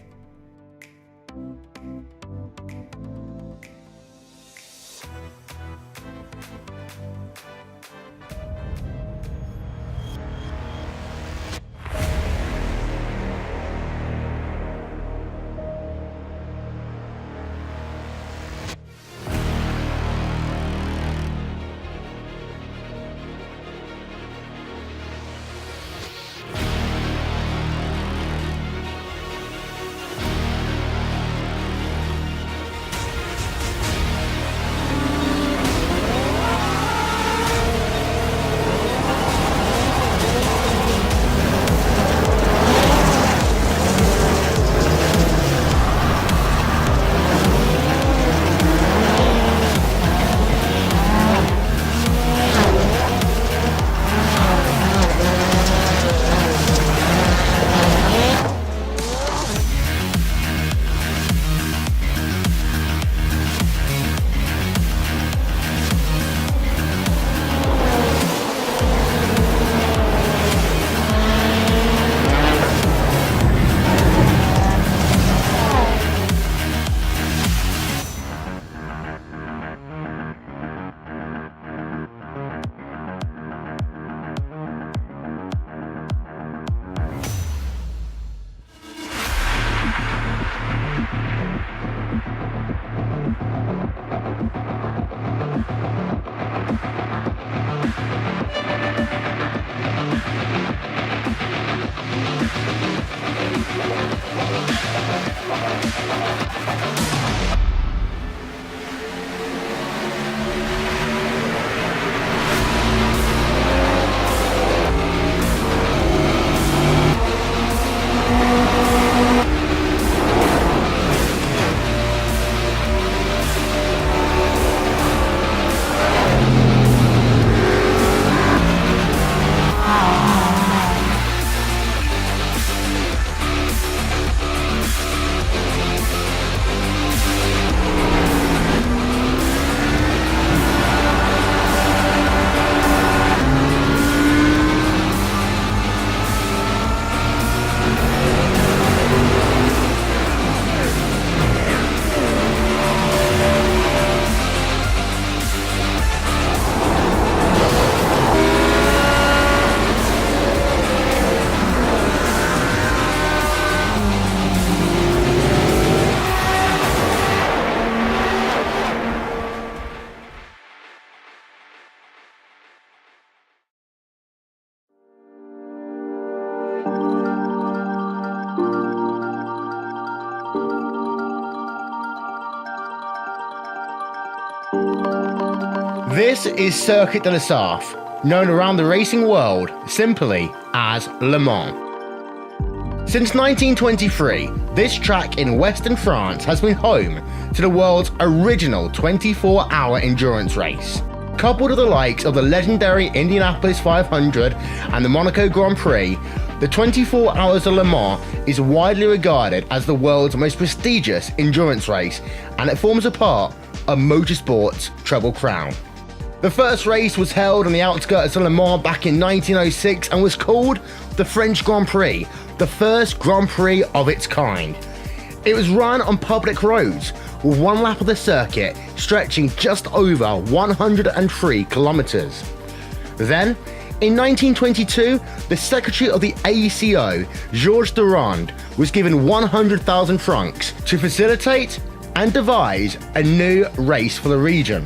This is Circuit de la Sarthe, known around the racing world simply as Le Mans. Since 1923, this track in western France has been home to the world's original 24-hour endurance race. Coupled with the likes of the legendary Indianapolis 500 and the Monaco Grand Prix, the 24 Hours of Le Mans is widely regarded as the world's most prestigious endurance race, and it forms a part of motorsport's Triple Crown. The first race was held on the outskirts of Le Mans back in 1906 and was called the French Grand Prix, the first Grand Prix of its kind. It was run on public roads, with one lap of the circuit stretching just over 103 kilometers. Then, in 1922, the secretary of the AECO, Georges Durand, was given 100,000 francs to facilitate and devise a new race for the region.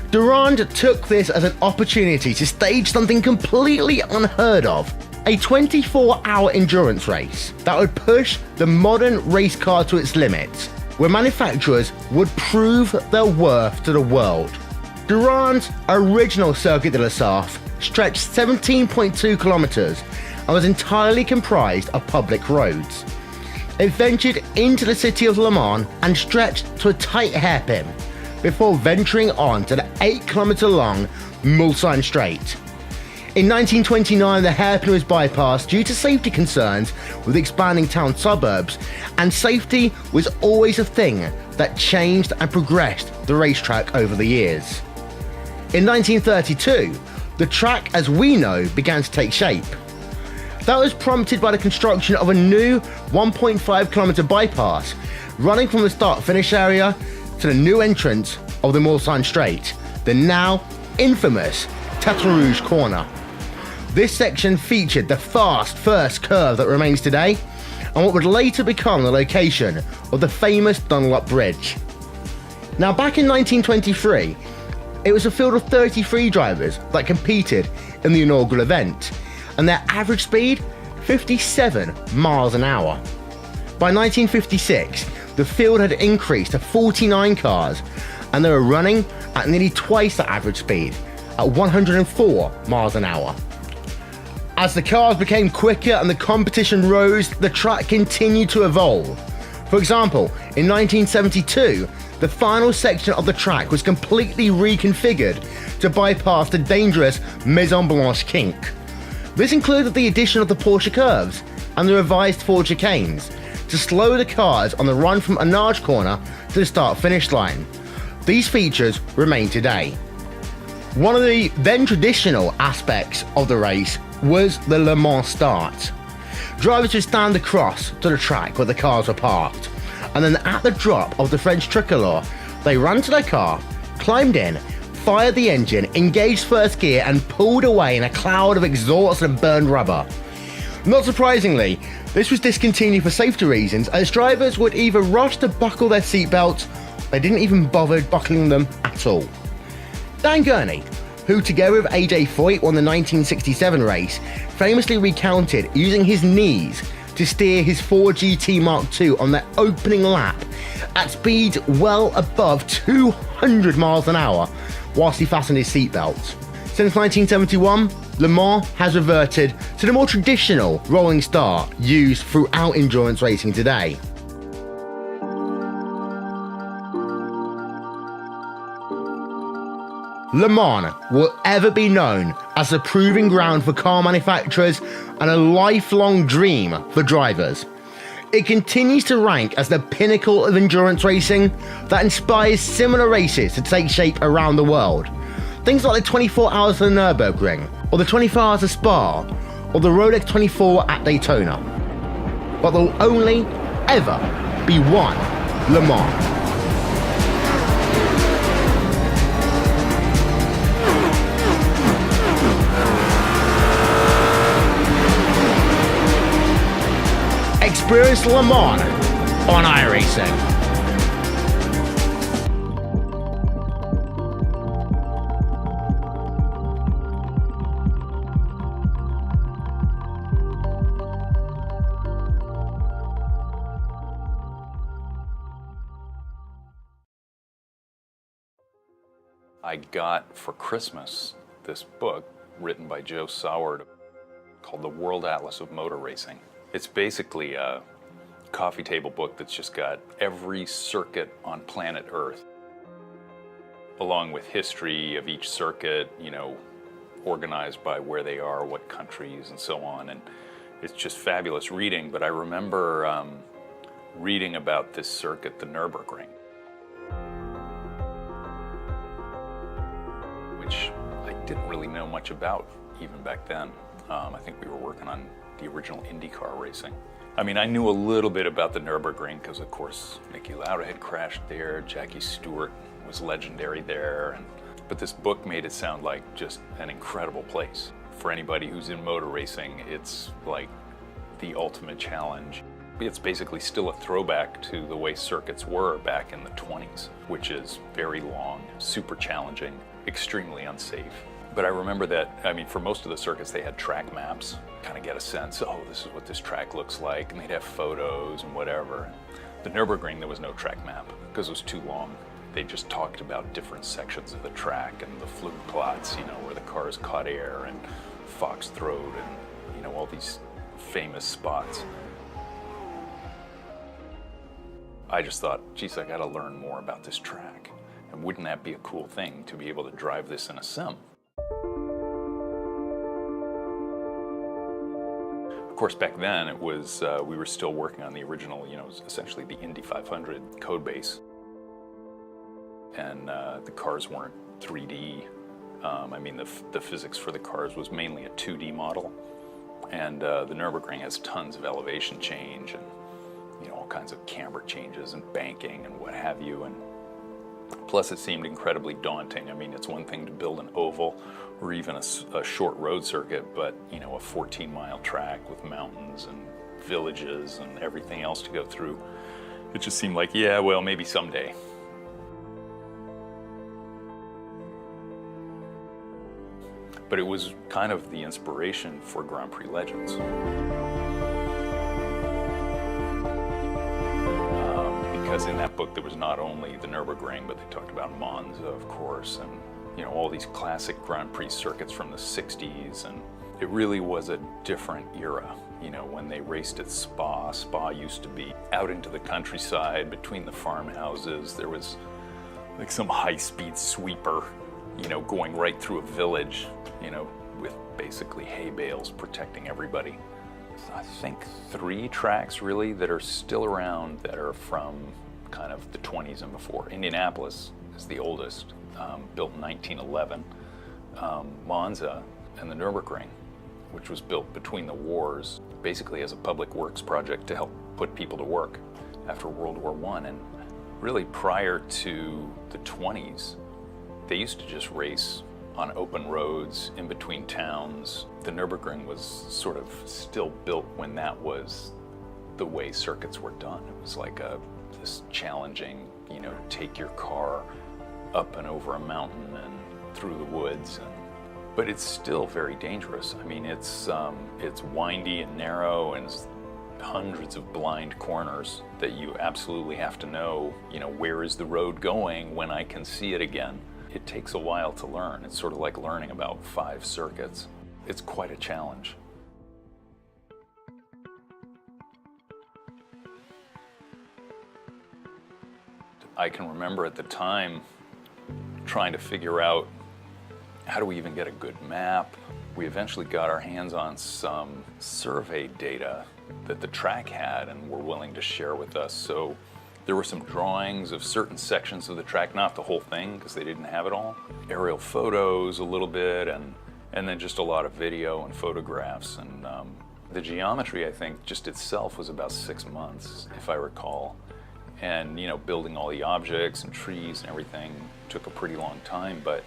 Durand took this as an opportunity to stage something completely unheard of, a 24-hour endurance race that would push the modern race car to its limits. where manufacturers would prove their worth to the world. Durand's original Circuit de la Sarthe stretched 17.2 kilometers and was entirely comprised of public roads. It ventured into the city of Le Mans and stretched to a tight hairpin before venturing on to the 8-kilometer long Mulsanne Straight. In 1929, the hairpin was bypassed due to safety concerns with expanding town suburbs, and safety was always a thing that changed and progressed the racetrack over the years. In 1932, the track as we know began to take shape. That was prompted by the construction of a new 1.5 kilometer bypass running from the start-finish area to the new entrance of the Mulsanne Straight, the now infamous Tête Rouge corner. This section featured the fast first curve that remains today, and what would later become the location of the famous Dunlop Bridge. Now, back in 1923, it was a field of 33 drivers that competed in the inaugural event, and their average speed, 57 miles an hour. By 1956, the field had increased to 49 cars, and they were running at nearly twice the average speed, at 104 miles an hour. As the cars became quicker and the competition rose, the track continued to evolve. For example, in 1972, the final section of the track was completely reconfigured to bypass the dangerous Maison Blanche kink. This included the addition of the Porsche curves and the revised Ford chicanes to slow the cars on the run from Annage corner to the start-finish line. These features remain today. One of the then traditional aspects of the race was the Le Mans start. Drivers would stand across to the track where the cars were parked, and then at the drop of the French tricolor, they ran to their car, climbed in, fired the engine, engaged first gear, and pulled away in a cloud of exhaust and burned rubber. Not surprisingly, this was discontinued for safety reasons, as drivers would either rush to buckle their seatbelts, they didn't even bother buckling them at all. Dan Gurney, who together with AJ Foyt won the 1967 race, famously recounted using his knees to steer his Ford GT Mark II on their opening lap at speeds well above 200 miles an hour whilst he fastened his seatbelt. Since 1971, Le Mans has reverted to the more traditional rolling start used throughout endurance racing today. Le Mans will ever be known as the proving ground for car manufacturers and a lifelong dream for drivers. It continues to rank as the pinnacle of endurance racing that inspires similar races to take shape around the world. Things like the 24 Hours of the Nürburgring, or the 24 Hours of Spa, or the Rolex 24 at Daytona. But there will only ever be one Le Mans. Experience Le Mans on iRacing. I got for Christmas this book written by Joe Saward called The World Atlas of Motor Racing. It's basically a coffee table book that's just got every circuit on planet Earth, along with history of each circuit, you know, organized by where they are, what countries, and so on. And it's just fabulous reading. But I remember reading about this circuit, the Nürburgring, which I didn't really know much about even back then. I think we were working on the original IndyCar racing. I mean, I knew a little bit about the Nürburgring because, of course, Niki Lauda had crashed there, Jackie Stewart was legendary there, but this book made it sound like just an incredible place. For anybody who's in motor racing, it's like the ultimate challenge. It's basically still a throwback to the way circuits were back in the 20s, which is very long, super challenging, extremely unsafe. But I remember that, I mean, for most of the circuits, they had track maps, kind of get a sense, oh, this is what this track looks like, and they'd have photos and whatever. The Nürburgring, there was no track map because it was too long. They just talked about different sections of the track and the Flugplatz, where the cars caught air, and Foxtrot, and, all these famous spots. I just thought, geez, I gotta learn more about this track. And wouldn't that be a cool thing to be able to drive this in a sim? Of course, back then it was, we were still working on the original, essentially the Indy 500 code base. And the cars weren't 3D. The physics for the cars was mainly a 2D model. And the Nürburgring has tons of elevation change and, all kinds of camber changes and banking and what have you. And plus it seemed incredibly daunting. It's one thing to build an oval or even a short road circuit, but, a 14-mile track with mountains and villages and everything else to go through. It just seemed like, yeah, well, maybe someday. But it was kind of the inspiration for Grand Prix Legends. Because in that book there was not only the Nürburgring, but they talked about Monza, of course, and all these classic Grand Prix circuits from the 60s. And it really was a different era. When they raced at Spa, Spa used to be out into the countryside between the farmhouses. There was like some high-speed sweeper, going right through a village, with basically hay bales protecting everybody. I think 3 tracks really that are still around that are from kind of the 20s and before. Indianapolis is the oldest, built in 1911. Monza and the Nürburgring, which was built between the wars, basically as a public works project to help put people to work after World War I. And really prior to the 20s, they used to just race on open roads in between towns. The Nürburgring was sort of still built when that was the way circuits were done. It was like this challenging, take your car up and over a mountain and through the woods. But it's still very dangerous. It's windy and narrow and hundreds of blind corners that you absolutely have to know, where is the road going when I can see it again. It takes a while to learn. It's sort of like learning about 5 circuits. It's quite a challenge. I can remember at the time trying to figure out how do we even get a good map. We eventually got our hands on some survey data that the track had and were willing to share with us. So there were some drawings of certain sections of the track, not the whole thing because they didn't have it all. Aerial photos a little bit, and then just a lot of video and photographs. And the geometry, I think, just itself was about 6 months, if I recall. And building all the objects and trees and everything took a pretty long time. But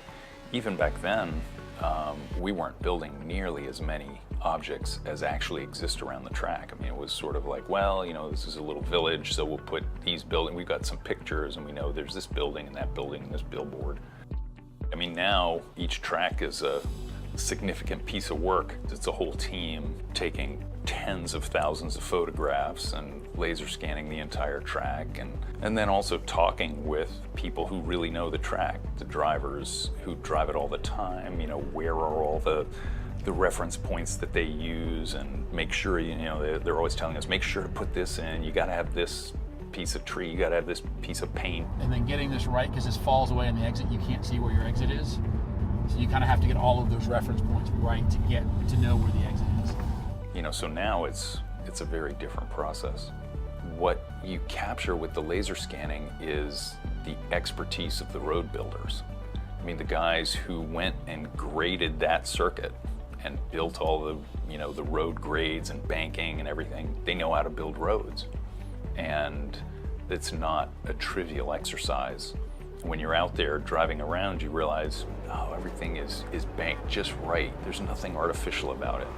even back then, we weren't building nearly as many objects as actually exist around the track. It was sort of like, well, this is a little village, so we'll put these buildings. We've got some pictures, and we know there's this building and that building and this billboard. Now each track is a significant piece of work. It's a whole team taking tens of thousands of photographs and laser scanning the entire track, and then also talking with people who really know the track, the drivers who drive it all the time. Where are all the reference points that they use, and make sure, they're always telling us, make sure to put this in, you gotta have this piece of tree, you gotta have this piece of paint. And then getting this right, because this falls away on the exit, you can't see where your exit is. So you kind of have to get all of those reference points right to get to know where the exit is. So now it's a very different process. What you capture with the laser scanning is the expertise of the road builders. The guys who went and graded that circuit and built all the, the road grades and banking and everything. They know how to build roads. And it's not a trivial exercise. When you're out there driving around, you realize, oh, everything is banked just right. There's nothing artificial about it.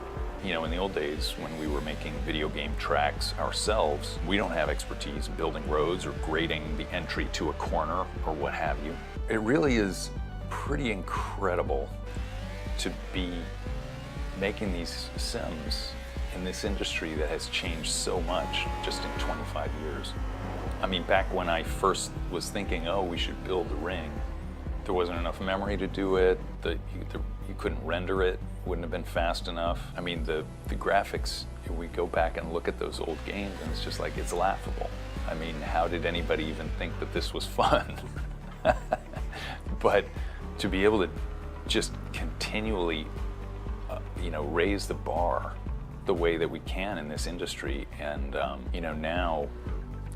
In the old days when we were making video game tracks ourselves, we don't have expertise in building roads or grading the entry to a corner or what have you. It really is pretty incredible to be making these sims in this industry that has changed so much just in 25 years. I mean, back when I first was thinking, oh, we should build the ring, there wasn't enough memory to do it. You couldn't render it, wouldn't have been fast enough. I mean, the graphics, we go back and look at those old games and it's just like, it's laughable. I mean, how did anybody even think that this was fun? But to be able to just continually, raise the bar the way that we can in this industry. And, now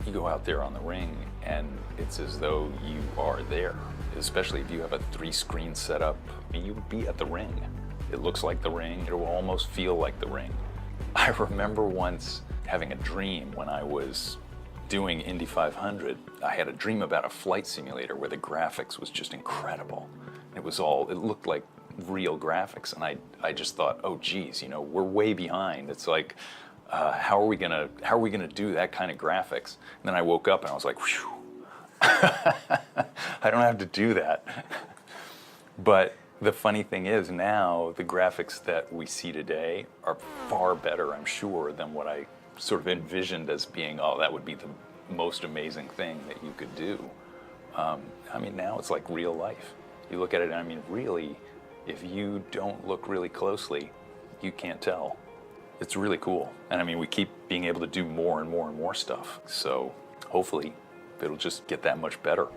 you go out there on the ring and it's as though you are there, especially if you have a 3-screen setup. I mean, you'll be at the ring. It looks like the ring. It will almost feel like the ring. I remember once having a dream when I was doing Indy 500. I had a dream about a flight simulator where the graphics was just incredible. It looked like real graphics, and I just thought, oh geez, we're way behind. It's like, how are we gonna do that kind of graphics? And then I woke up and I was like, whew, I don't have to do that. But the funny thing is now the graphics that we see today are far better, I'm sure, than what I sort of envisioned as being, oh, that would be the most amazing thing that you could do. I mean, now it's like real life. You look at it, and I mean, really, if you don't look really closely, you can't tell. It's really cool. And I mean, we keep being able to do more and more and more stuff. So hopefully it'll just get that much better.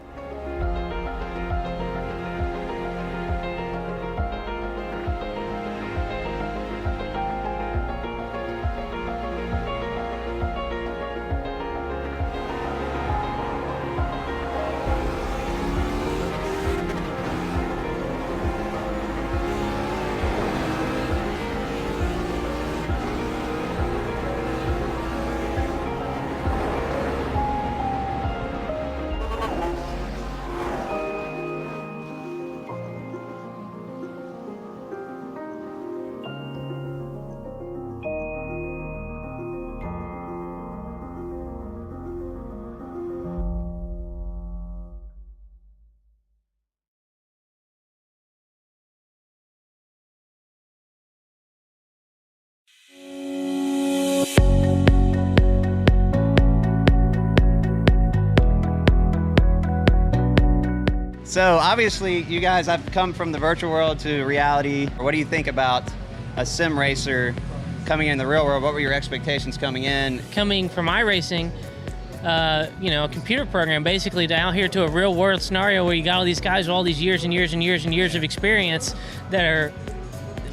So obviously you guys have come from the virtual world to reality. What do you think about a sim racer coming in the real world? What were your expectations coming in? Coming from iRacing, a computer program basically down here to a real world scenario where you got all these guys with all these years and years and years and years of experience that are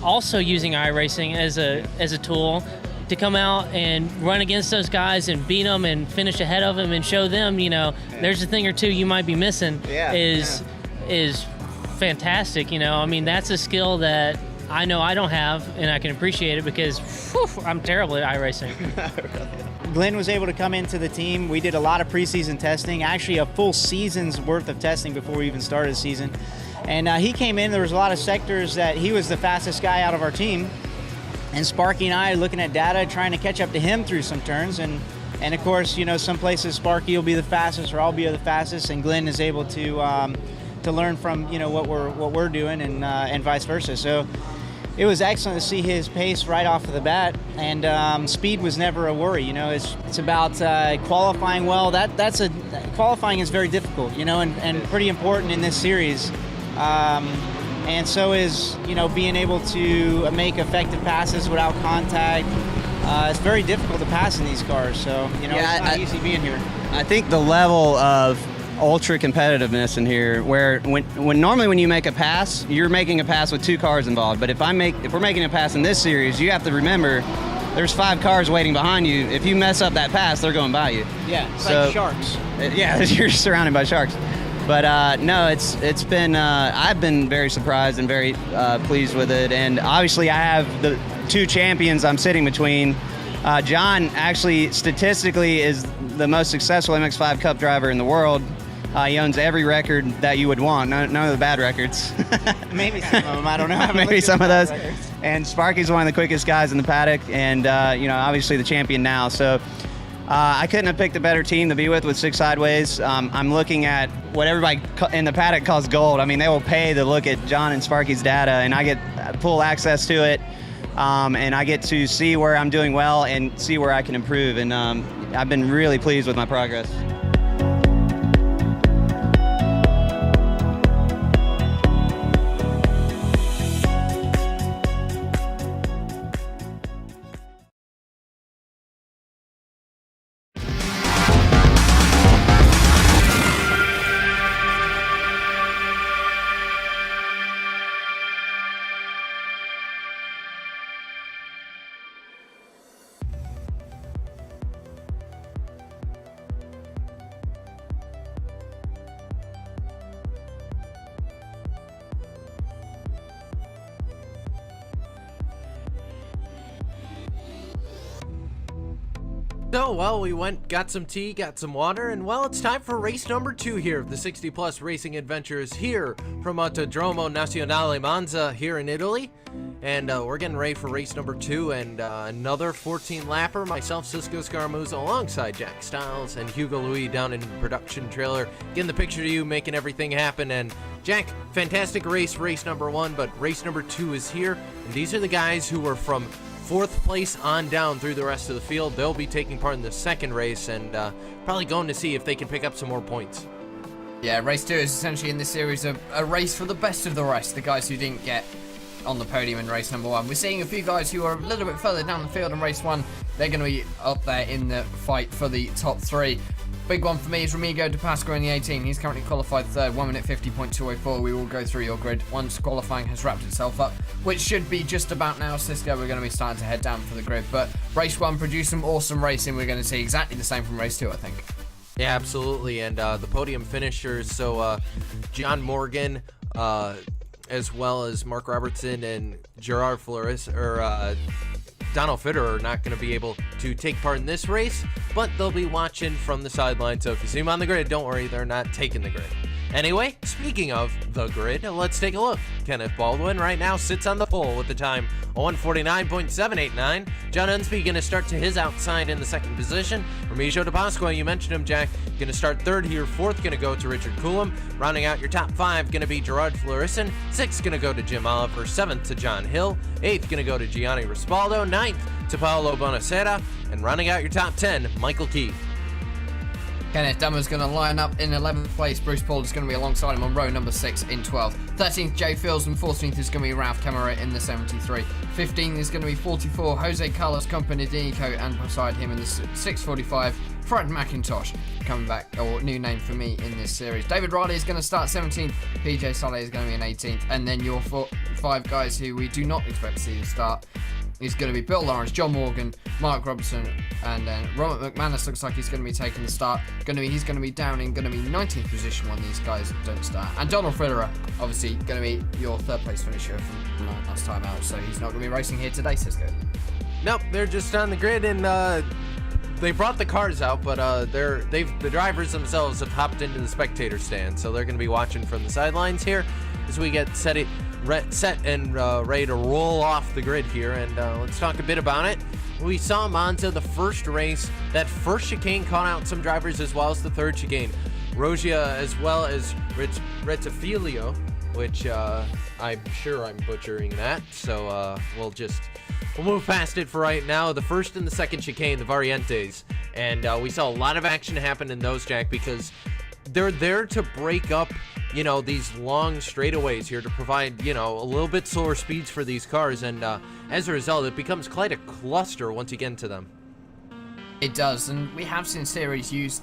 also using iRacing as a tool to come out and run against those guys and beat them and finish ahead of them and show them, there's a thing or two you might be missing is fantastic. I mean, that's a skill that I know I don't have, and I can appreciate it because I'm terrible at iRacing. Glenn was able to come into the team. We did a lot of preseason testing, actually a full season's worth of testing before we even started the season. And he came in, there was a lot of sectors that he was the fastest guy out of our team. And Sparky and I are looking at data, trying to catch up to him through some turns. And of course, some places Sparky will be the fastest or I'll be the fastest, and Glenn is able to learn from, what we're doing and vice versa. So it was excellent to see his pace right off of the bat, and speed was never a worry. It's about qualifying well. Qualifying is very difficult, and pretty important in this series. And so is, being able to make effective passes without contact. It's very difficult to pass in these cars, so, it's not easy being here. I think the level of ultra competitiveness in here, where when normally when you make a pass, you're making a pass with 2 cars involved. But if we're making a pass in this series, you have to remember there's 5 cars waiting behind you. If you mess up that pass, they're going by you. Yeah, it's like sharks. Yeah, you're surrounded by sharks. But no, it's been I've been very surprised and very pleased with it. And obviously, I have the 2 champions I'm sitting between. John actually statistically is the most successful MX-5 Cup driver in the world. He owns every record that you would want, none of the bad records. Maybe some of them, I don't know. Maybe some of those. And Sparky's one of the quickest guys in the paddock, and obviously the champion now. So I couldn't have picked a better team to be with 6 Sideways. I'm looking at what everybody in the paddock calls gold. I mean, they will pay to look at John and Sparky's data, and I get full access to it. and I get to see where I'm doing well and see where I can improve. And I've been really pleased with my progress. So, well, we went, got some tea, got some water, and well, it's time for race number 2 here of the 60 Plus Racing Adventures here from Autodromo Nazionale Monza here in Italy. And we're getting ready for race number 2 and another 14-lapper. Myself, Cisco Scaramouza, alongside Jack Stiles and Hugo Louis down in production trailer, getting the picture to you, making everything happen. And Jack, fantastic race number 1, but race number 2 is here. And these are the guys who were from 4th place on down through the rest of the field. They'll be taking part in the second race and probably going to see if they can pick up some more points. Yeah, race 2 is essentially in this series a race for the best of the rest, the guys who didn't get on the podium in race number 1. We're seeing a few guys who are a little bit further down the field in race 1. They're going to be up there in the fight for the top 3. Big one for me is Remigo De Pasqua in the 18. He's currently qualified 3rd, 1 minute 50.204. We will go through your grid once qualifying has wrapped itself up, which should be just about now, Cisco. We're going to be starting to head down for the grid. But race 1 produced some awesome racing. We're going to see exactly the same from race 2, I think. Yeah, absolutely. And the podium finishers, so John Morgan, as well as Mark Robertson and Gerard Flores, or Donald Fitter, are not going to be able to take part in this race, but they'll be watching from the sideline. So if you see them on the grid, don't worry, they're not taking the grid. Anyway, speaking of the grid, let's take a look. Kenneth Baldwin right now sits on the pole with the time 1:49.789. John Unsby going to start to his outside in the second position. Remigio De Pasqua, you mentioned him, Jack, going to start 3rd here. 4th going to go to Richard Coulomb. Rounding out your top 5 going to be Gerard Fleurisson. 6th going to go to Jim Oliver. 7th to John Hill. 8th going to go to Gianni Rispaldo. 9th to Paolo Bonacera. And rounding out your top 10, Michael Key. Kenneth Dummer's going to line up in 11th place. Bruce Paul is going to be alongside him on row number 6 in 12th. 13th, Jay Fields, and 14th is going to be Ralph Camara in the 73. 15th is going to be 44, Jose Carlos Companydinico, and beside him in the 645, Fred McIntosh, coming back, or new name for me in this series. David Riley is going to start 17th, PJ Saleh is going to be in 18th, and then your 5 guys who we do not expect to see start is going to be Bill Lawrence, John Morgan, Mark Robertson, and then Robert McManus looks like he's going to be taking the start. He's going to be down in 19th position when these guys don't start. And Donald Federer, obviously, going to be your 3rd place finisher from last time out, so he's not going to be racing here today, Cisco. Nope, they're just on the grid, and they brought the cars out, but the drivers themselves have hopped into the spectator stand, so they're going to be watching from the sidelines here as we get set and ready to roll off the grid here. And let's talk a bit about it. We saw Monza, the first race. That first chicane caught out some drivers, as well as the 3rd chicane. Rogia, as well as Retifilio, which I'm sure I'm butchering that, so we'll move past it for right now. The 1st and the 2nd chicane, the Variantes, and we saw a lot of action happen in those, Jack, because they're there to break up, these long straightaways here to provide, a little bit slower speeds for these cars, and as a result, it becomes quite a cluster once you get into them. It does, and we have seen series use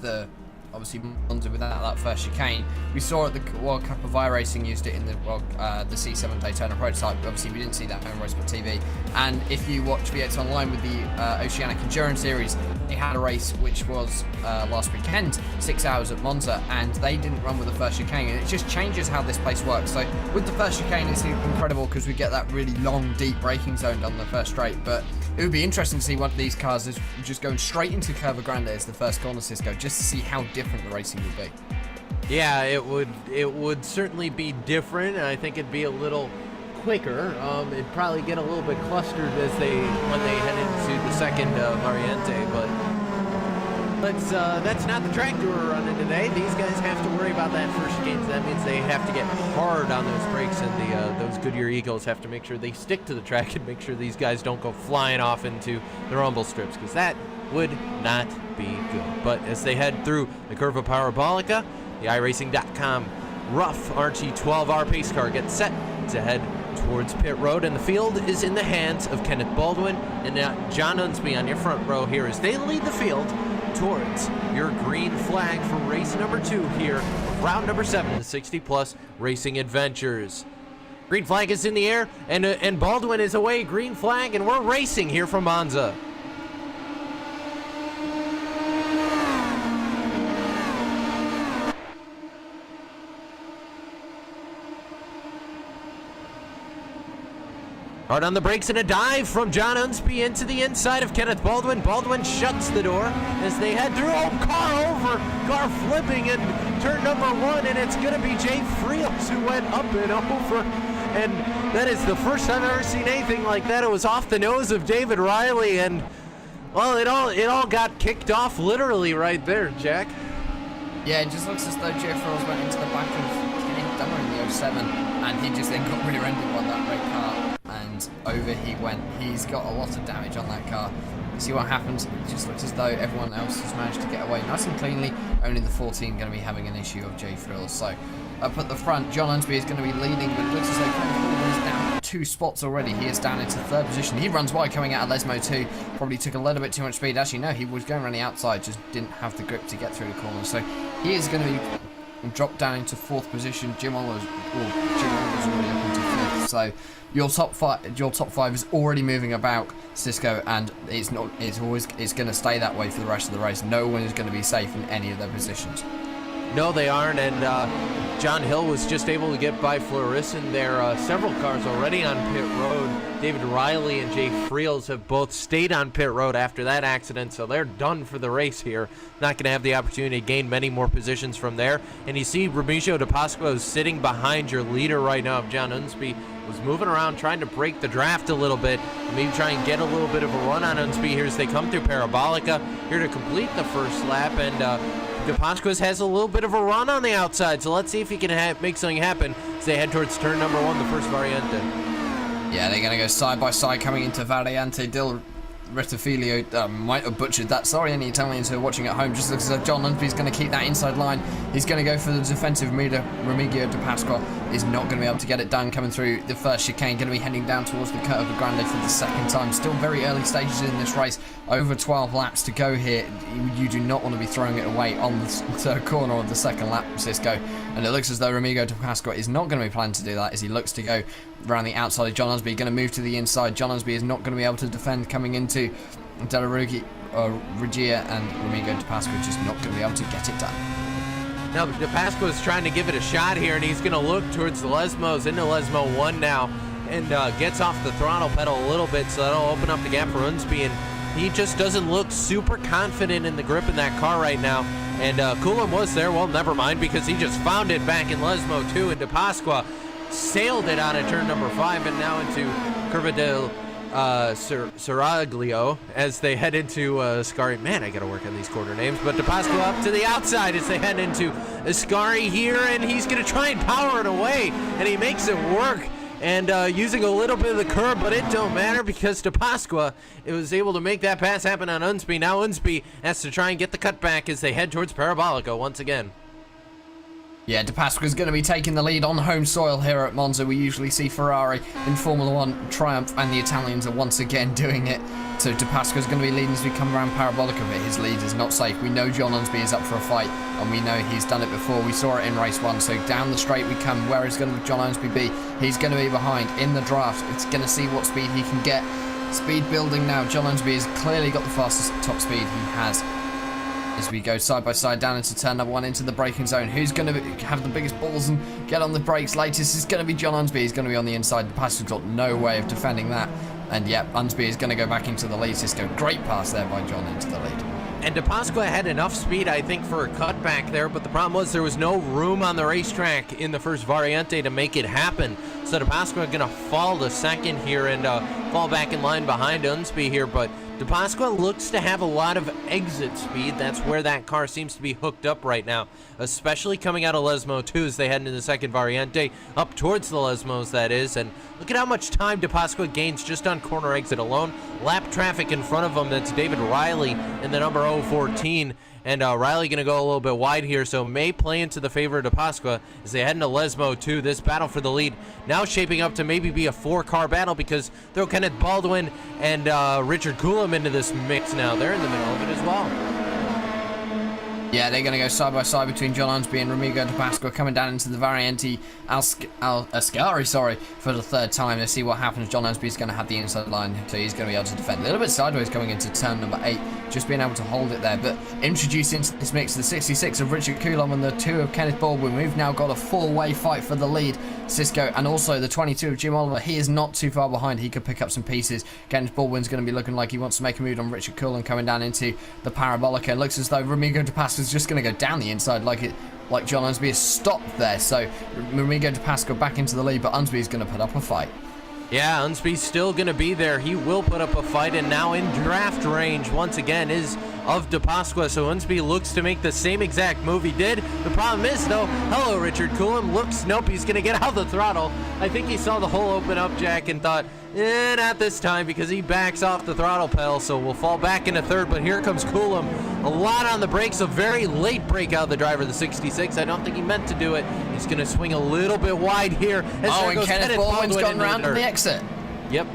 obviously Monza without that first chicane. We saw at the World Cup of iRacing used it in the C7 Daytona prototype. Obviously, we didn't see that on RaceSpotTV. And if you watch V8 Online with the Oceanic Endurance Series, they had a race which was last weekend, 6 hours at Monza, and they didn't run with the first chicane. And it just changes how this place works. So with the first chicane, it's incredible because we get that really long, deep braking zone on the first straight. But it would be interesting to see one of these cars is just going straight into Curva Grande as the first corner, Cisco, just to see how different the racing would be. Yeah, it would certainly be different, and I think it'd be a little quicker. It'd probably get a little bit clustered when they head into the second Variante, but That's not the track we were running today. These guys have to worry about that first change. That means they have to get hard on those brakes, and those Goodyear Eagles have to make sure they stick to the track and make sure these guys don't go flying off into the rumble strips, because that would not be good. But as they head through the curve of Parabolica, the iRacing.com rough RT12R pace car gets set to head towards pit road, and the field is in the hands of Kenneth Baldwin and John Unsby on your front row here as they lead the field towards your green flag for race number 2 here of round number 7 of 60 Plus Racing Adventures. Green flag is in the air, and Baldwin is away. Green flag, and we're racing here from Monza. Hard on the brakes and a dive from John Unsby into the inside of Kenneth Baldwin. Baldwin shuts the door as they head through. Oh, car flipping in turn number 1, and it's going to be Jay Friels who went up and over. And that is the first time I've ever seen anything like that. It was off the nose of David Riley, and, well, it all got kicked off literally right there, Jack. Yeah, it just looks as though Jay Friels went into the back of Kenny Dummer in the 07, and he just then got rear-ended by that red car. And over he went. He's got a lot of damage on that car. See what happens. It just looks as though everyone else has managed to get away nice and cleanly. Only the 14 going to be having an issue of Jay Friels. So up at the front, John Unsby is going to be leading, but it looks as though Kenneth Baldwin is down 2 spots already. He is down into 3rd position. He runs wide coming out of Lesmo too. Probably took a little bit too much speed. Actually, no, he was going around the outside, just didn't have the grip to get through the corner. So he is going to be dropped down into 4th position. Jim Oliver's already up into 5th. So your top five is already moving about, Cisco, and it's going to stay that way for the rest of the race. No one is going to be safe in any of their positions. No, they aren't, and John Hill was just able to get by Florissen. There are several cars already on pit road. David Riley and Jay Friels have both stayed on pit road after that accident, so they're done for the race here. Not going to have the opportunity to gain many more positions from there. And you see Remigio De Pasqua is sitting behind your leader right now. John Unsby was moving around trying to break the draft a little bit, and maybe try and get a little bit of a run on Unsby here as they come through Parabolica here to complete the first lap. And De Pasquas has a little bit of a run on the outside, so let's see if he can make something happen as they head towards turn number 1, the first Variante. Yeah, they're going to go side by side coming into Variante del Rettifilio. Might have butchered that. Sorry, any Italians who are watching at home. Just looks as though John Unsby's going to keep that inside line. He's going to go for the defensive Remigio De Pasqua. Is not going to be able to get it done coming through the first chicane. Going to be heading down towards the Curva Grande for the second time. Still very early stages in this race. Over 12 laps to go here. You do not want to be throwing it away on the third corner of the second lap, Cisco. And it looks as though Remigio De Pasqua is not going to be planning to do that as he looks to go around the outside of John Unsby. Going to move to the inside. John Unsby is not going to be able to defend coming into Della Regia, and Remigio De Pasqua just not going to be able to get it done. Now, De Pasqua is trying to give it a shot here, and he's going to look towards the Lesmos, into Lesmo 1 now, and gets off the throttle pedal a little bit, so that'll open up the gap for Unsby, and he just doesn't look super confident in the grip in that car right now. And Coulomb was there, well, never mind, because he just found it back in Lesmo 2, and De Pasqua sailed it out of turn number 5 and now into Curva del Seraglio as they head into Ascari. Man, I gotta work on these quarter names. But De Pasqua up to the outside as they head into Ascari here, and he's gonna try and power it away, and he makes it work. And using a little bit of the curb, but it don't matter because De Pasqua was able to make that pass happen on Unsby. Now Unsby has to try and get the cutback as they head towards Parabolica once again. Yeah, De Pasqua's going to be taking the lead on home soil here at Monza. We usually see Ferrari in Formula 1 triumph, and the Italians are once again doing it. So De Pasqua's going to be leading as we come around Parabolica, but his lead is not safe. We know John Unsby is up for a fight, and we know he's done it before. We saw it in race 1, so down the straight we come. Where is going to John Unsby be? He's going to be behind in the draft. It's going to see what speed he can get. Speed building now. John Unsby has clearly got the fastest top speed he has. As we go side by side down into turn number 1 into the braking zone. Who's going to have the biggest balls and get on the brakes latest? Is going to be John Unsby. He's going to be on the inside. The passenger's got no way of defending that. And yep, Unsby is going to go back into the lead. Cisco, great pass there by John into the lead. And De Pasqua had enough speed, I think, for a cutback there, but the problem was there was no room on the racetrack in the first Variante to make it happen. So De Pasqua going to fall to second here and fall back in line behind Unsby here, but DePasqua looks to have a lot of exit speed. That's where that car seems to be hooked up right now, especially coming out of Lesmo 2 as they head into the second Variante, up towards the Lesmos, that is. And look at how much time DePasqua gains just on corner exit alone. Lap traffic in front of him, that's David Riley in the number 014. And Riley going to go a little bit wide here, so may play into the favor of DePasqua as they head into Lesmo 2. This battle for the lead now shaping up to maybe be a 4-car battle because throw Kenneth Baldwin and Richard Coulomb into this mix now. They're in the middle of it as well. Yeah, they're going to go side by side between John Unsby and Remigo DePasqua coming down into the Variante Ascari, for the third time. Let's see what happens. John Unsby's going to have the inside line, so he's going to be able to defend a little bit sideways going into turn number 8, just being able to hold it there. But introduced into this mix, the 66 of Richard Coulomb and the 2 of Kenneth Baldwin. We've now got a 4-way fight for the lead, Cisco, and also the 22 of Jim Oliver. He is not too far behind. He could pick up some pieces. Kenneth Baldwin's going to be looking like he wants to make a move on Richard Coulomb coming down into the Parabolica. It looks as though Remigo DePasqua's just going to go down the inside like John Unsby has stopped there. So Remigo DePasqua back into the lead, but Unsby's going to put up a fight. Yeah, Unsby's still going to be there. He will put up a fight, and now in draft range once again is of DePasqua. So Unsby looks to make the same exact move he did. The problem is, though, hello, Richard Coulomb. Nope, he's going to get out the throttle. I think he saw the hole open up, Jack, and thought, not this time, because he backs off the throttle pedal, so we'll fall back into third. But here comes Coulomb. A lot on the brakes, a very late brake out of the driver, the 66. I don't think he meant to do it. He's going to swing a little bit wide here. And Kenneth Baldwin's gone round on the exit. Yep.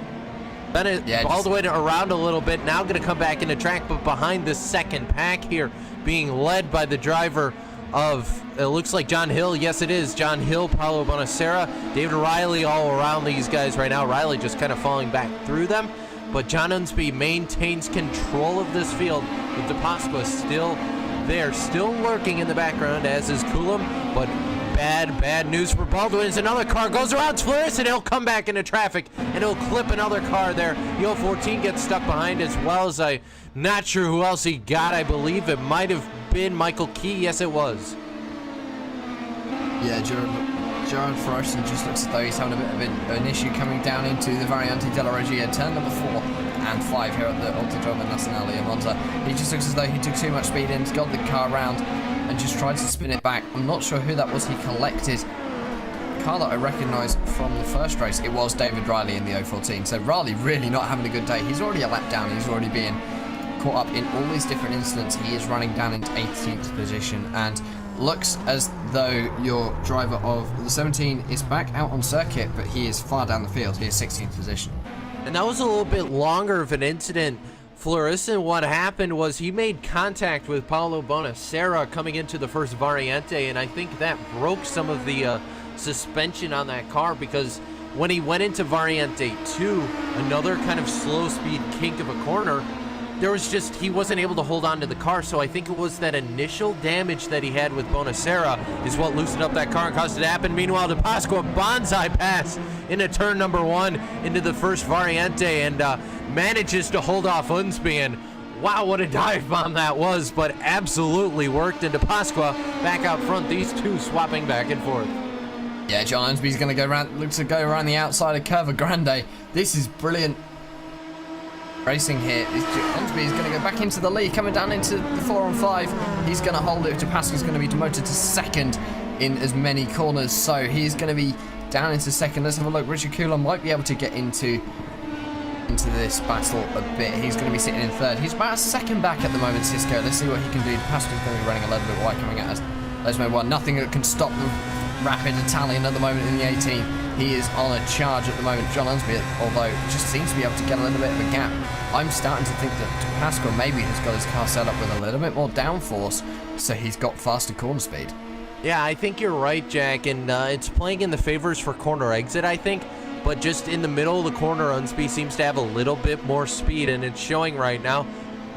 Baldwin around a little bit, now going to come back into track, but behind the second pack here, being led by the driver of, it looks like John Hill. Yes, it is. John Hill, Paulo Bonacera, David Riley all around these guys right now. Riley just kind of falling back through them. But John Unsby maintains control of this field with DePasqua still there, still lurking in the background, as is Coulomb. But bad news for Baldwin as another car goes around Flores, and he'll come back into traffic, and he'll clip another car there. The 014 gets stuck behind, as well as I'm not sure who else he got. I believe it might have been Michael Key. Yes, it was. Yeah, Gerard Ferguson just looks as though he's having a bit of an issue coming down into the Variante della Regia, turn number 4 and 5 here at the Autodromo Nazionale in Monza. He just looks as though he took too much speed in, got the car around, and just tried to spin it back. I'm not sure who that was he collected. A car that I recognised from the first race, it was David Riley in the 014. So Riley really not having a good day. He's already a lap down. He's already being caught up in all these different incidents. He is running down into 18th position, and looks as though your driver of the 17 is back out on circuit, but he is far down the field. He is 16th position. And that was a little bit longer of an incident, Flores, and what happened was he made contact with Paulo Bonacera coming into the first Variante, and I think that broke some of the suspension on that car, because when he went into Variante 2, another kind of slow speed kink of a corner, there was just, he wasn't able to hold on to the car. So I think it was that initial damage that he had with Bonacera is what loosened up that car and caused it to happen. Meanwhile, DePasqua bonsai pass into turn number 1 into the first Variante, and manages to hold off Unsby. And wow, what a dive bomb that was, but absolutely worked. And DePasqua back out front, these two swapping back and forth. Yeah, John Unsby's going to go around, looks to go around the outside of Curva Grande. This is brilliant racing here. Unsby is going to go back into the lead, coming down into the 4 on 5. He's going to hold it. DePasqua's going to be demoted to second in as many corners, so he's going to be down into second. Let's have a look. Richard Coulomb might be able to get into this battle a bit. He's going to be sitting in third. He's about a second back at the moment, Cisco. Let's see what he can do. DePasqua's going to be running a little bit wide coming at us. Lesmo 1. Nothing that can stop the rapid Italian at the moment in the 18. He is on a charge at the moment. John Unsby, although, just seems to be able to get a little bit of a gap. I'm starting to think that DePasqua maybe has got his car set up with a little bit more downforce, so he's got faster corner speed. Yeah, I think you're right, Jack, and it's playing in the favors for corner exit, I think. But just in the middle of the corner, Unsby seems to have a little bit more speed, and it's showing right now.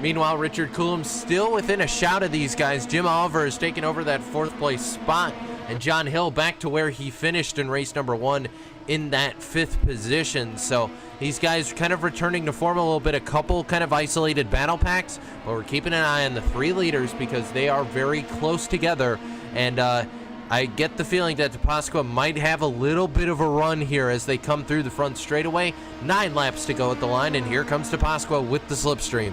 Meanwhile, Richard Coulomb still within a shout of these guys. Jim Oliver has taken over that 4th place spot, and John Hill back to where he finished in race number 1 in that 5th position. So these guys kind of returning to form a little bit, a couple kind of isolated battle packs, but we're keeping an eye on the 3 leaders because they are very close together. And I get the feeling that DePasqua might have a little bit of a run here as they come through the front straightaway. 9 laps to go at the line, and here comes DePasqua with the slipstream.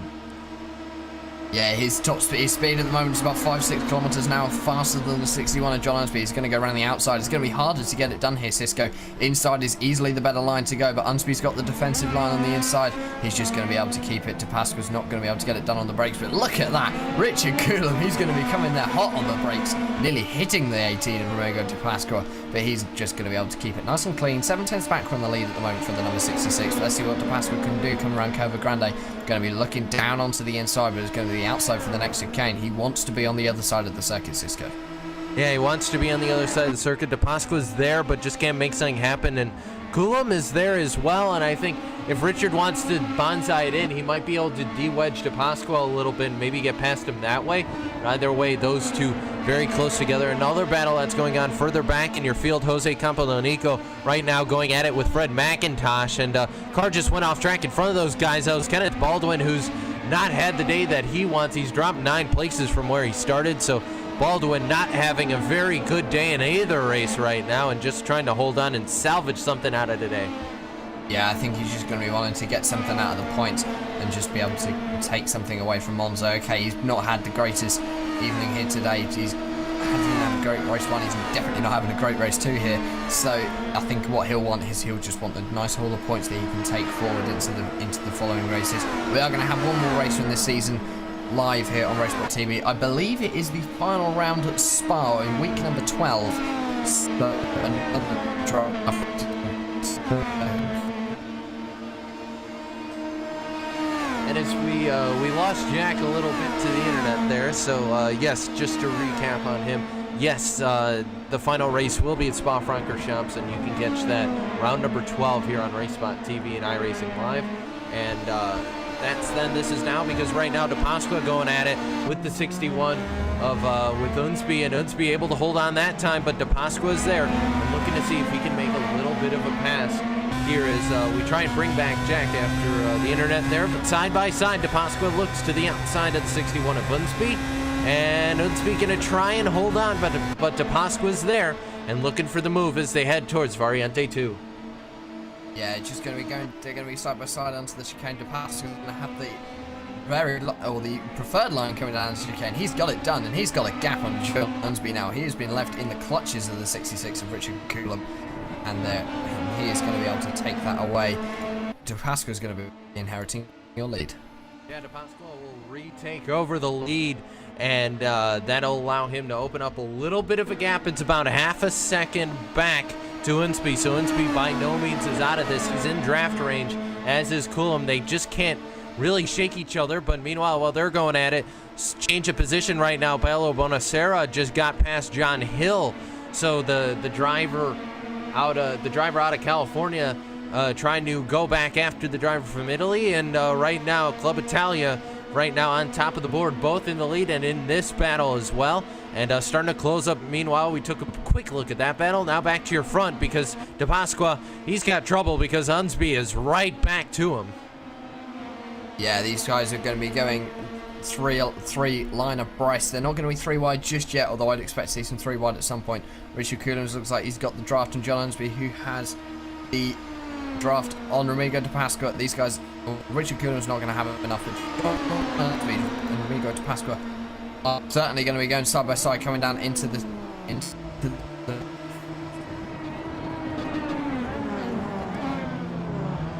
Yeah, his top speed, his speed at the moment is about 5-6 kilometers an hour faster than the 61 of John Unsby. He's going to go around the outside. It's going to be harder to get it done here, Cisco. Inside is easily the better line to go, but Unsby's got the defensive line on the inside. He's just going to be able to keep it. DePasqua's not going to be able to get it done on the brakes, but look at that. Richard Coulomb, he's going to be coming there hot on the brakes, nearly hitting the 18 of Rodrigo DePasqua, but he's just going to be able to keep it nice and clean. 7/10 back from the lead at the moment for the number 66. But let's see what DePasqua can do. Come around Curva Grande. Going to be looking down onto the inside, but it's going to be the outside for the next chicane. He wants to be on the other side of the circuit, Cisco. Yeah, he wants to be on the other side of the circuit. DePasqua's there, but just can't make something happen. And Coulomb is there as well, and I think if Richard wants to bonsai it in, he might be able to de-wedge DePasqua a little bit and maybe get past him that way. But either way, those two very close together. Another battle that's going on further back in your field. Jose Campodonico right now going at it with Fred McIntosh, and car just went off track in front of those guys. That was Kenneth Baldwin, who's not had the day that he wants. He's dropped 9 places from where he started, so Baldwin not having a very good day in either race right now and just trying to hold on and salvage something out of today. Yeah, I think he's just going to be wanting to get something out of the points and just be able to take something away from Monza. Okay, he's not had the greatest evening here today. He's didn't have a great race 1. He's definitely not having a great race 2 here. So I think what he'll want is he'll just want the nice haul of points that he can take forward into the following races. We are going to have one more race from this season live here on RaceSpotTV. I believe it is the final round at Spa in week number 12. So another draft. And as we lost Jack a little bit to the internet there, so yes, just to recap on him, yes, the final race will be at Spa-Francorchamps, and you can catch that round number 12 here on RaceSpotTV and iRacing Live. And that's then this is now, because right now DePasqua going at it with the 61 of with Unsby, and Unsby able to hold on that time, but DePasqua is there and looking to see if he can make a little bit of a pass here as we try and bring back Jack after the internet there. But side by side, DePasqua looks to the outside of the 61 of Unsby, and Unsby going to try and hold on, but DePasqua's there and looking for the move as they head towards Variante 2. Yeah, it's just going to be they're going to be side by side onto the chicane. DePasqua's going to have the the preferred line coming down the chicane. He's got it done, and he's got a gap on Joe Unsby now. He has been left in the clutches of the 66 of Richard Coulomb, and he is going to be able to take that away. DePasqua is going to be inheriting your lead. Yeah, DePasqua will retake over the lead, and that'll allow him to open up a little bit of a gap. It's about a half a second back to Unsby, so Unsby by no means is out of this. He's in draft range, as is Coulomb. They just can't really shake each other, but meanwhile, while they're going at it, change of position right now. Paolo Bonacera just got past John Hill, so the driver out of California trying to go back after the driver from Italy, and right now Club Italia right now on top of the board, both in the lead and in this battle as well, and starting to close up. Meanwhile, we took a quick look at that battle. Now back to your front, because DePasqua, he's got trouble because Unsby is right back to him. Yeah, these guys are going to be going three line of Bryce. They're not going to be 3 wide just yet, although I'd expect to see some 3 wide at some point. Richard Coulomb looks like he's got the draft on John Unsby, who has the draft on Rodrigo DePasqua. These guys, Richard Coulomb's not going to have enough with Unsby, and Rodrigo DePasqua are certainly going to be going side by side, coming down into the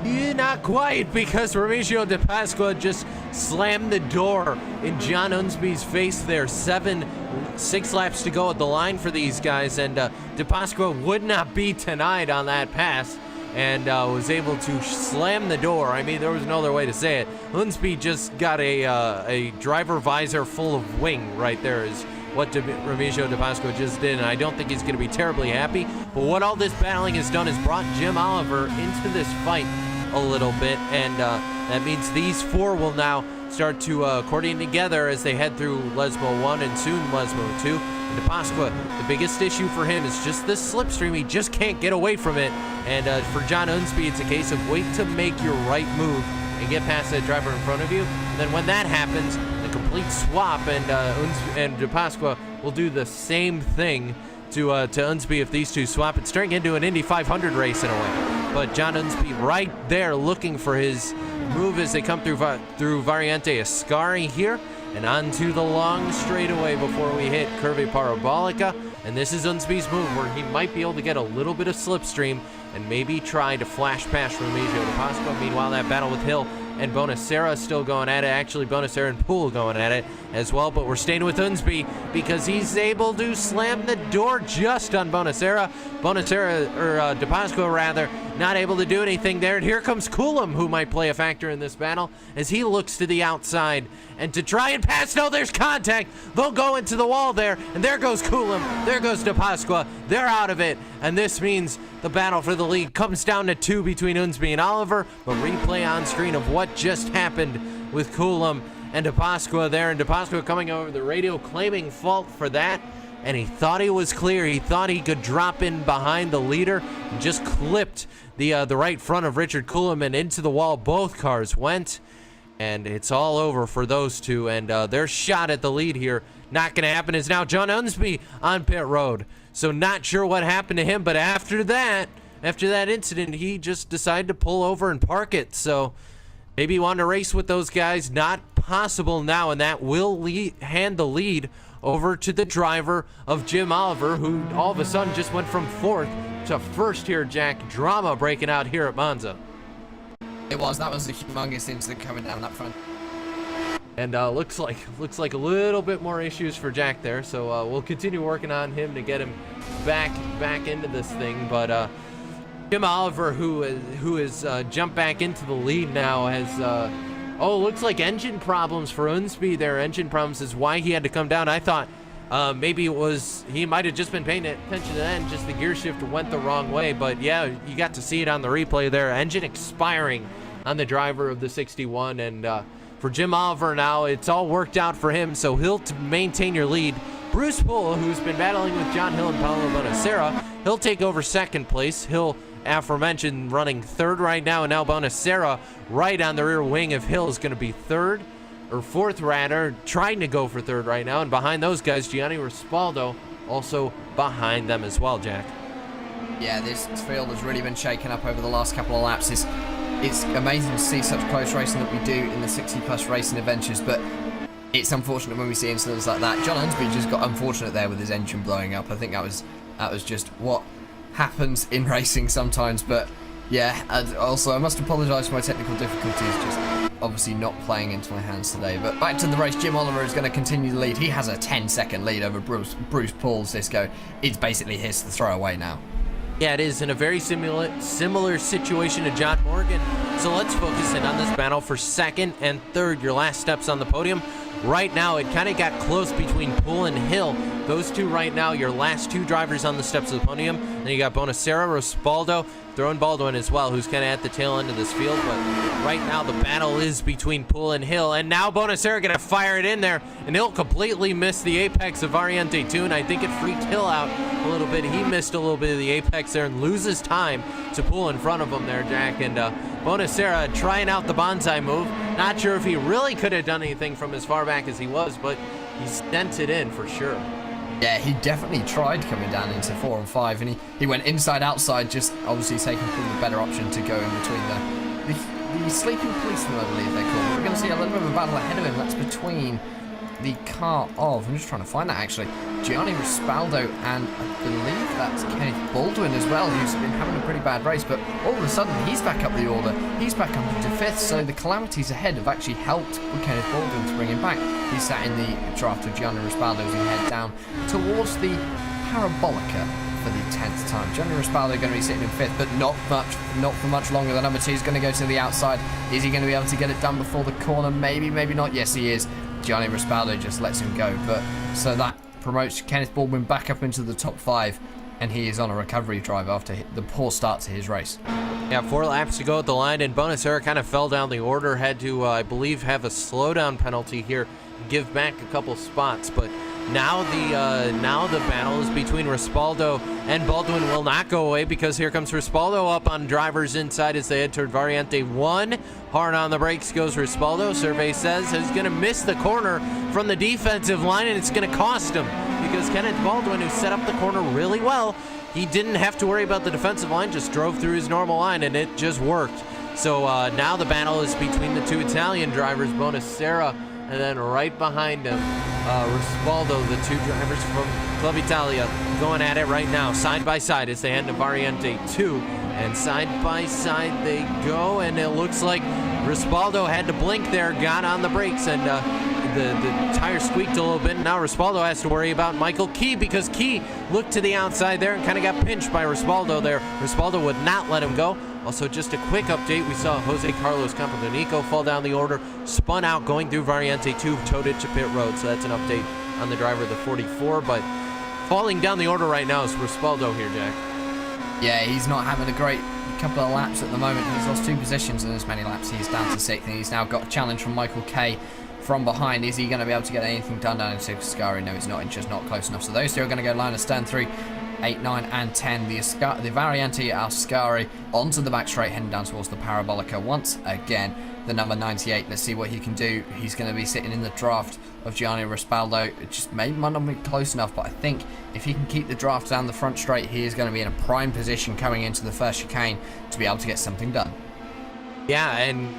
Yeah, not quite, because Remigio DePasqua just slammed the door in John Unsby's face there. 6 laps to go at the line for these guys, and DePasqua would not be denied on that pass, and was able to slam the door. I mean, there was no other way to say it. Unsby just got a driver visor full of wing right there is what Remigio DePasqua just did, and I don't think he's going to be terribly happy. But what all this battling has done is brought Jim Oliver into this fight a little bit, and that means these 4 will now start to coordinate together as they head through Lesmo 1 and soon Lesmo 2. And DePasqua, the biggest issue for him is just this slipstream. He just can't get away from it, and for John Unsby, it's a case of wait to make your right move and get past that driver in front of you. And then when that happens, the complete swap, and DePasqua will do the same thing to Unsby if these two swap. It's turning into an Indy 500 race in a way. But John Unsby right there looking for his move as they come through Variante Ascari here. And onto the long straightaway before we hit Curve Parabolica. And this is Unsby's move where he might be able to get a little bit of slipstream and maybe try to flash past Remigio de Pasqua. Meanwhile, that battle with Hill and Bonacera still going at it. Actually, Bonacera and Poole going at it as well. But we're staying with Unsby because he's able to slam the door just on Bonacera. Bonacera, or de Pasqua rather, not able to do anything there. And here comes Coulomb, who might play a factor in this battle as he looks to the outside. And to try and pass, no, there's contact. They'll go into the wall there. And there goes Coulomb. There goes de Pasqua. They're out of it. And this means the battle for the lead comes down to 2 between Unsby and Oliver. But replay on screen of what just happened with Coulomb and de Pasqua there. And de Pasqua coming over the radio claiming fault for that. And he thought he was clear. He thought he could drop in behind the leader and just clipped the right front of Richard Coulomb and into the wall. Both cars went. And it's all over for those two. And their shot at the lead here, not going to happen. Is now John Unsby on pit road. So not sure what happened to him. But after that incident, he just decided to pull over and park it. So maybe he wanted to race with those guys. Not possible now. And that will hand the lead over to the driver of Jim Oliver, who all of a sudden just went from 4th to 1st here, Jack. Drama breaking out here at Monza. That was a humongous incident coming down that front. And looks like a little bit more issues for Jack there. So we'll continue working on him to get him back into this thing. But Jim Oliver, who has jumped back into the lead now, has looks like engine problems for Unsby there. Engine problems is why he had to come down. I thought maybe it was he might have just been paying attention to that and just the gear shift went the wrong way. But yeah, you got to see it on the replay there. Engine expiring on the driver of the 61. And for Jim Oliver now, it's all worked out for him. So he'll maintain your lead. Bruce Poole, who's been battling with John Hill and Paulo Bonacera, he'll take over 2nd place. Hill, aforementioned, running 3rd right now, and now Bonacera right on the rear wing of Hill is going to be 3rd, or 4th rather, trying to go for 3rd right now. And behind those guys, Gianni Rispaldo also behind them as well, Jack. Yeah, this field has really been shaken up over the last couple of laps. It's amazing to see such close racing that we do in the 60-plus racing adventures, but it's unfortunate when we see incidents like that. John Unsby just got unfortunate there with his engine blowing up. I think that was just what happens in racing sometimes. But yeah, and also I must apologise for my technical difficulties, just obviously not playing into my hands today. But back to the race, Jim Oliver is going to continue the lead. He has a 10-second lead over Bruce Poole's Cisco. It's basically his to throw away now. Yeah, it is in a very similar situation to John Morgan. So let's focus in on this battle for 2nd and 3rd, your last steps on the podium. Right now, it kind of got close between Poole and Hill. Those two right now, your last 2 drivers on the steps of the podium. Then you got Bonacera, Rispaldo, throwing Baldwin as well, who's kind of at the tail end of this field. But right now, the battle is between Poole and Hill. And now Bonacera going to fire it in there. And Hill completely missed the apex of Variante 2. And I think it freaked Hill out a little bit. He missed a little bit of the apex there and loses time to Poole in front of him there, Jack. And Bonacera trying out the bonsai move. Not sure if he really could have done anything from as far back as he was, but he sent it in for sure. Yeah, he definitely tried coming down into 4 and 5, and he went inside outside, just obviously taking the better option to go in between the sleeping policeman, I believe they're called. We're going to see a little bit of a battle ahead of him. That's between the car of, I'm just trying to find that actually, Gianni Rispaldo, and I believe that's Kenneth Baldwin as well, who's been having a pretty bad race, but all of a sudden he's back up the order. He's back up into 5th, so the calamities ahead have actually helped with Kenneth Baldwin to bring him back. He's sat in the draft of Gianni Rispaldo as he head down towards the Parabolica for the 10th time. Gianni Rispaldo going to be sitting in 5th, but not for much longer. The number 2 is going to go to the outside. Is he going to be able to get it done before the corner? Maybe, maybe not. Yes, he is. Gianni Rispaldo just lets him go, but so that promotes Kenneth Baldwin back up into the top 5, and he is on a recovery drive after the poor start to his race. Yeah, 4 laps to go at the line, and Bonacera kind of fell down the order, had to, I believe, have a slowdown penalty here, give back a couple spots, but now the battle is between Rispaldo and Baldwin will not go away, because here comes Rispaldo up on drivers inside as they head toward Variante 1. Hard on the brakes goes Rispaldo. Survey says he's going to miss the corner from the defensive line, and it's going to cost him, because Kenneth Baldwin, who set up the corner really well, he didn't have to worry about the defensive line, just drove through his normal line, and it just worked. So now the battle is between the two Italian drivers, Bonacera, and then right behind him, Rispaldo, the two drivers from Club Italia, going at it right now, side by side as they head to Variante 2. And side by side they go, and it looks like Rispaldo had to blink there, got on the brakes, and the tire squeaked a little bit. Now Rispaldo has to worry about Michael Key, because Key looked to the outside there and kind of got pinched by Rispaldo there. Rispaldo would not let him go. Also, just a quick update, we saw Jose Carlos Campodonico fall down the order, spun out going through Variante 2, towed it to pit road. So that's an update on the driver of the 44, but falling down the order right now is Rispaldo here, Jack. Yeah, he's not having a great couple of laps at the moment. He's lost 2 positions in as many laps. He's down to 6th, and he's now got a challenge from Michael Kay from behind. Is he going to be able to get anything done down into Ascari? No, he's not. He's just not close enough. So those two are going to go line of stern through 8, 9, and 10. The Variante Ascari onto the back straight, heading down towards the Parabolica once again. The number 98, let's see what he can do. He's going to be sitting in the draft of Gianni Rispaldo. It just might not be close enough, but I think if he can keep the draft down the front straight, he is going to be in a prime position coming into the first chicane to be able to get something done. Yeah, and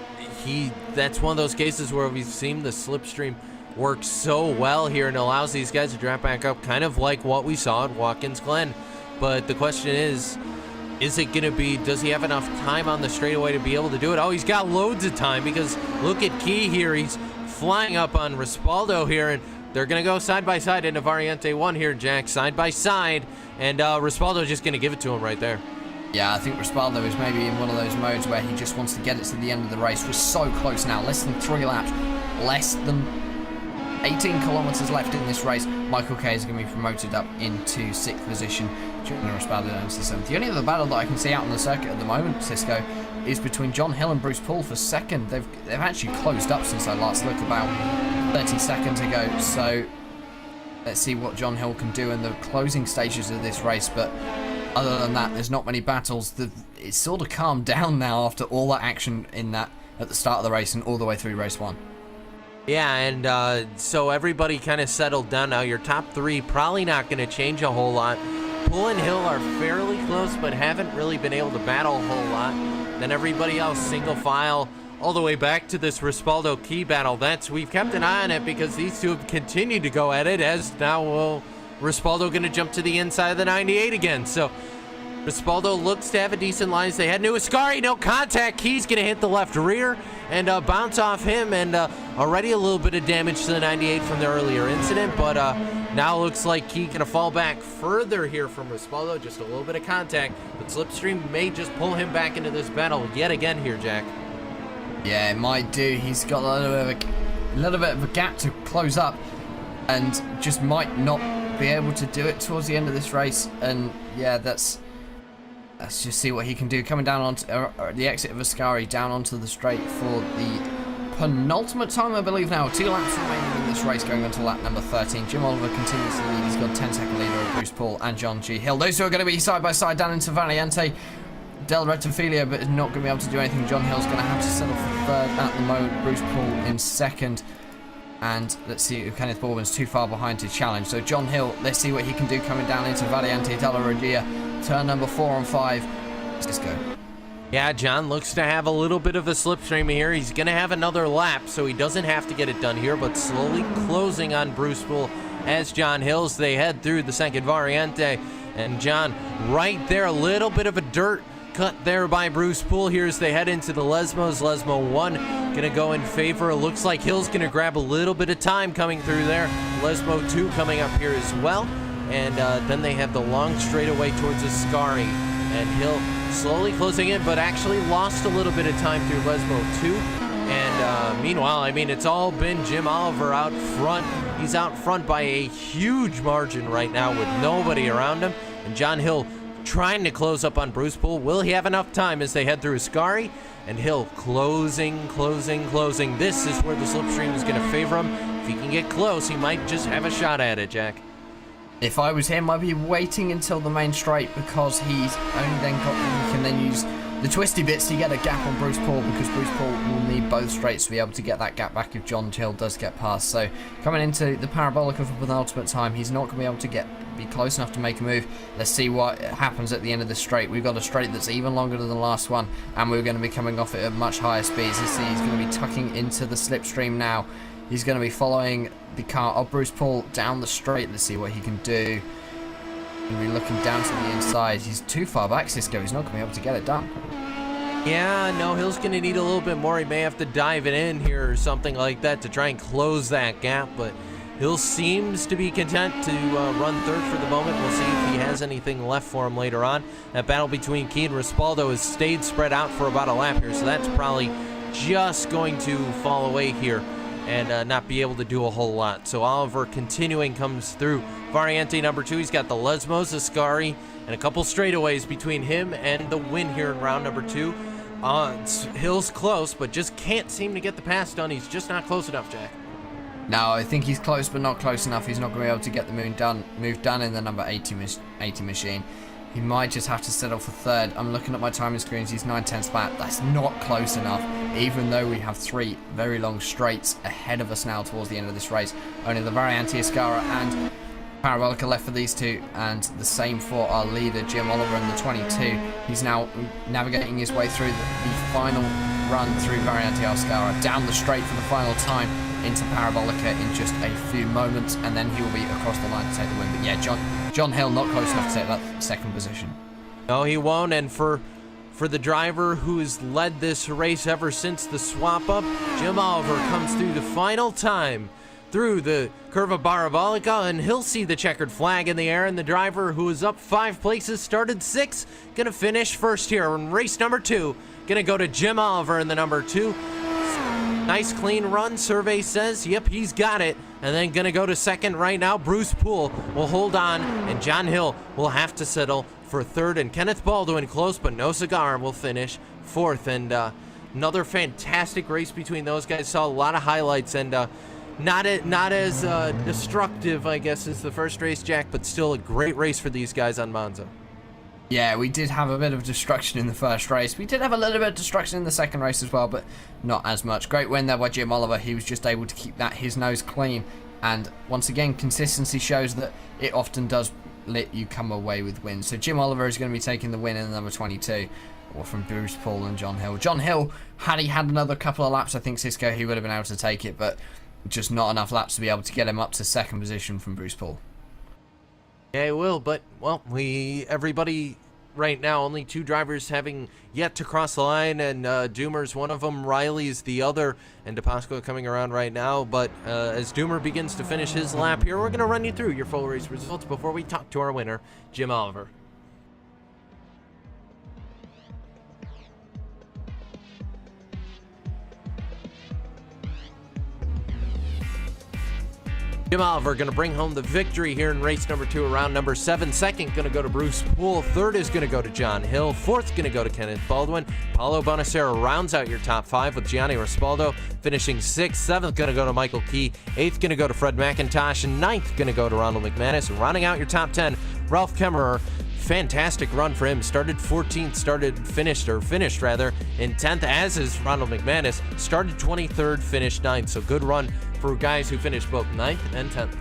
that's one of those cases where we've seen the slipstream work so well here and allows these guys to draft back up, kind of like what we saw at Watkins Glen. But the question is it going to be, does he have enough time on the straightaway to be able to do it? Oh, he's got loads of time, because look at Key here. He's flying up on Rispaldo here, and they're going to go side by side into Variante 1 here, Jack, side by side, and Rispaldo's just going to give it to him right there. Yeah, I think Rispaldo is maybe in one of those modes where he just wants to get it to the end of the race. We're so close now, less than 3 laps, less than 18 kilometers left in this race. Michael Kay is going to be promoted up into 6th position. Gianni Rispaldo down to 7th. The only other battle that I can see out on the circuit at the moment, Cisco, is between John Hill and Bruce Poole for 2nd. They've actually closed up since I last looked about 30 seconds ago. So let's see what John Hill can do in the closing stages of this race. But other than that, there's not many battles. It's sort of calmed down now after all that action in that at the start of the race and all the way through race 1. Yeah, and so everybody kind of settled down now. Your top 3 probably not going to change a whole lot. Poole and Hill are fairly close, but haven't really been able to battle a whole lot. Then everybody else, single file, all the way back to this Rispaldo Key battle. We've kept an eye on it because these two have continued to go at it, as now Rispaldo going to jump to the inside of the 98 again. So Rispaldo looks to have a decent line as they head into Ascari. No contact. Key's going to hit the left rear and bounce off him, and already a little bit of damage to the 98 from the earlier incident, but now looks like Key going to fall back further here from Rispaldo. Just a little bit of contact, but Slipstream may just pull him back into this battle yet again here, Jack. Yeah, it might do. He's got a little bit of a gap to close up, and just might not be able to do it towards the end of this race. And yeah, let's just see what he can do. Coming down onto the exit of Ascari, down onto the straight for the penultimate time, I believe now. 2 laps remaining in this race, going on to lap number 13. Jim Oliver continues to lead. He's got 10-second leader of Bruce Poole and John G. Hill. Those two are going to be side by side down into Variante Del Rettifilia, but is not going to be able to do anything. John Hill's going to have to settle for 3rd at the moment. Bruce Poole in 2nd. And let's see if Kenneth Baldwin's too far behind to challenge. So John Hill, let's see what he can do coming down into Variante della Regia. Turn number 4 on 5. Let's go. Yeah, John looks to have a little bit of a slipstream here. He's going to have another lap, so he doesn't have to get it done here, but slowly closing on Bruce Poole as John Hills. They head through the 2nd Variante, and John right there, a little bit of a dirt cut there by Bruce Poole here as they head into the Lesmos. Lesmo 1 going to go in favor. It looks like Hill's going to grab a little bit of time coming through there. Lesmo 2 coming up here as well. And then they have the long straightaway towards Ascari. And Hill slowly closing in, but actually lost a little bit of time through Lesmo 2. And meanwhile, I mean, it's all been Jim Oliver out front. He's out front by a huge margin right now with nobody around him. And John Hill trying to close up on Bruce Poole. Will he have enough time as they head through Ascari? And Hill closing. This is where the slipstream is going to favor him. If he can get close, he might just have a shot at it, Jack. If I was him, I'd be waiting until the main straight, because he's only then got, he can then use the twisty bits to get a gap on Bruce Paul, because Bruce Paul will need both straights to be able to get that gap back if John Hill does get past. So coming into the parabolic of a penultimate time, he's not going to be able to be close enough to make a move. Let's see what happens at the end of the straight. We've got a straight that's even longer than the last one, and we're going to be coming off it at much higher speeds. You see, he's going to be tucking into the slipstream now. He's going to be following the car of Bruce Paul down the straight. Let's see what he can do. He's going to be looking down to the inside. He's too far back, Cisco. He's not going to be able to get it done. Yeah, no, Hill's going to need a little bit more. He may have to dive it in here or something like that to try and close that gap, but Hill seems to be content to run third for the moment. We'll see if he has anything left for him later on. That battle between Key and Respaldo has stayed spread out for about a lap here, so that's probably just going to fall away here and not be able to do a whole lot. So Oliver continuing comes through. Variante number 2, he's got the Lesmos, Ascari, and a couple straightaways between him and the win here in round number 2. Hill's close, but just can't seem to get the pass done. He's just not close enough, Jack. No, I think he's close, but not close enough. He's not going to be able to get the move done in the number 80 machine. He might just have to settle for third. I'm looking at my timing screens. He's 9/10 back. That's not close enough, even though we have 3 very long straights ahead of us now towards the end of this race. Only the Variante, Ascara, and Parabolica left for these two, and the same for our leader, Jim Oliver, in the 22. He's now navigating his way through the final run through Variante Ascara, down the straight for the final time into Parabolica in just a few moments, and then he will be across the line to take the win. But yeah, John Hill not close enough to take that second position. No, he won't, and for the driver who has led this race ever since the swap-up, Jim Oliver comes through the final time through the curve of Parabolica, and he'll see the checkered flag in the air, and the driver who is up 5 places, started 6th, gonna finish first here in race number 2. Gonna go to Jim Oliver in the number 2. Nice clean run, survey says. Yep, he's got it. And then gonna go to second right now. Bruce Poole will hold on, and John Hill will have to settle for third. And Kenneth Baldwin close, but no cigar, will finish fourth. And another fantastic race between those guys. Saw a lot of highlights, and not as destructive, I guess, as the first race, Jack, but still a great race for these guys on Monza. Yeah, we did have a bit of destruction in the first race. We did have a little bit of destruction in the second race as well, but not as much. Great win there by Jim Oliver. He was just able to keep his nose clean. And once again, consistency shows that it often does let you come away with wins. So Jim Oliver is going to be taking the win in the number 22, or from Bruce Paul and John Hill. John Hill, had he had another couple of laps, I think, Cisco, he would have been able to take it, but just not enough laps to be able to get him up to second position from Bruce Paul. Yeah, it will, but, well, everybody right now, only 2 drivers having yet to cross the line, and Doomer's one of them, Riley's the other, and DePasco coming around right now. But as Doomer begins to finish his lap here, we're going to run you through your full race results before we talk to our winner, Jim Oliver. Jim Oliver going to bring home the victory here in race number 2 around number 7. Second going to go to Bruce Poole. Third is going to go to John Hill. Fourth going to go to Kenneth Baldwin. Paulo Bonacera rounds out your top 5 with Gianni Respaldo finishing 6th. 7th going to go to Michael Key. 8th going to go to Fred McIntosh. And 9th going to go to Ronald McManus. Rounding out your top 10, Ralph Kemmerer. Fantastic run for him. Started 14th, finished in 10th, as is Ronald McManus. Started 23rd, finished 9th. So good run for guys who finished both 9th and 10th.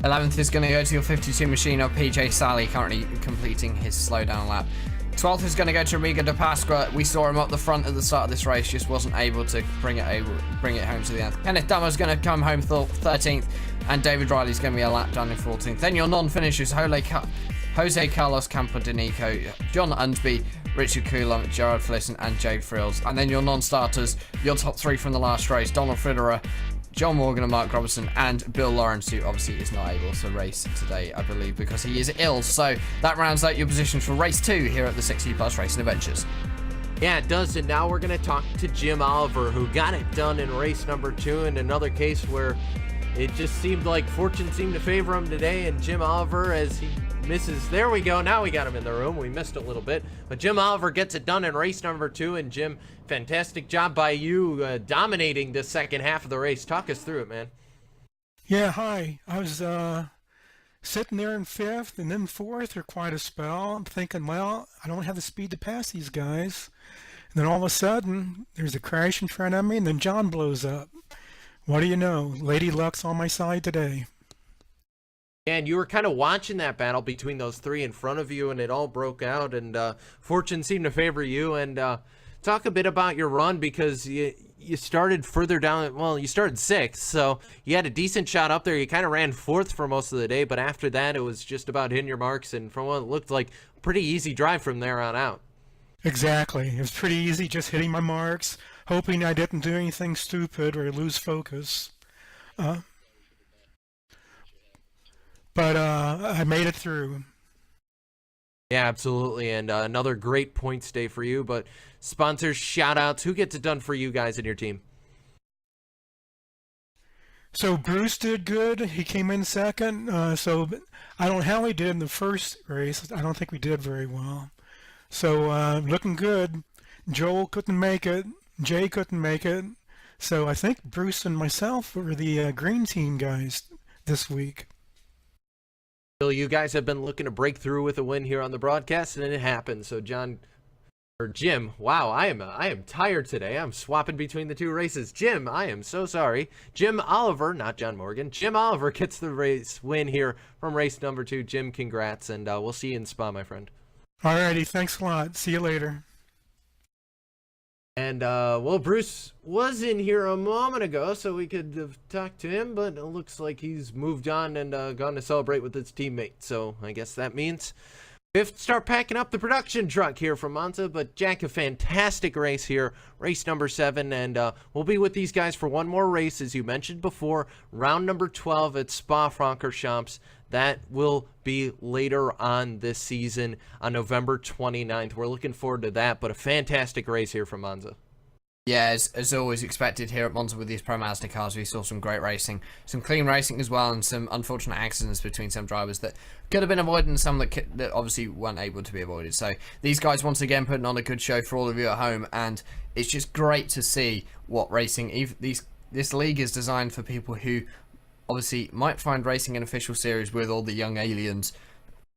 11th is going to go to your 52 machine of PJ Sally, currently completing his slowdown lap. 12th is going to go to Riga de Pasqua. We saw him up the front at the start of this race, just wasn't able to bring it home to the end. Kenneth Dummer's going to come home 13th, and David Riley's going to be a lap down in 14th. Then your non-finishers, Jose Carlos Campodonico, John Unsby, Richard Coulomb, Gerard Flisson, and Jay Frills. And then your non-starters, your top 3 from the last race, Donald Friderer, John Morgan and Mark Robertson, and Bill Lawrence, who obviously is not able to race today, I believe, because he is ill. So that rounds out your positions for race 2 here at the 60 Plus Racing Adventures. Yeah, it does, and now we're going to talk to Jim Oliver, who got it done in race number 2 in another case where it just seemed like fortune seemed to favor him today, and Jim Oliver, as he misses, there we go, now we got him in the room. We missed a little bit, but Jim Oliver gets it done in race number 2, and Jim, fantastic job by you dominating the second half of the race. Talk us through it, man. Yeah, hi. I was sitting there in fifth and then fourth for quite a spell. I'm thinking, well, I don't have the speed to pass these guys. And then all of a sudden, there's a crash in front of me, and then John blows up. What do you know? Lady Luck's on my side today. And you were kind of watching that battle between those three in front of you, and it all broke out, and fortune seemed to favor you. And talk a bit about your run, because you started further down. Well, you started sixth, so you had a decent shot up there. You kind of ran fourth for most of the day, but after that, it was just about hitting your marks, and from what it looked like, pretty easy drive from there on out. Exactly. It was pretty easy, just hitting my marks, hoping I didn't do anything stupid or lose focus. But I made it through. Yeah, absolutely. And another great points day for you. But sponsors, shout-outs. Who gets it done for you guys and your team? So Bruce did good. He came in second. So I don't know how he did in the first race. I don't think we did very well. So looking good. Joel couldn't make it. Jay couldn't make it. So I think Bruce and myself were the green team guys this week. Bill, you guys have been looking to break through with a win here on the broadcast, and it happened. So Jim, wow, I am tired today. I'm swapping between the two races. Jim, I am so sorry. Jim Oliver, not John Morgan. Jim Oliver gets the race win here from race number 2. Jim, congrats, and we'll see you in Spa, my friend. Alrighty, thanks a lot. See you later. And, well, Bruce was in here a moment ago, so we could have talked to him, but it looks like he's moved on and gone to celebrate with his teammate. So I guess that means we have to start packing up the production truck here from Monza. But Jack, a fantastic race here, race number 7, and we'll be with these guys for one more race, as you mentioned before, round number 12 at Spa-Francorchamps. That will be later on this season on November 29th. We're looking forward to that, but a fantastic race here from Monza. Yeah, as always expected here at Monza with these Pro Mazda cars, we saw some great racing, some clean racing as well, and some unfortunate accidents between some drivers that could have been avoided and some that obviously weren't able to be avoided. So these guys once again putting on a good show for all of you at home, and it's just great to see what racing, this league is designed for people who obviously might find racing an official series with all the young aliens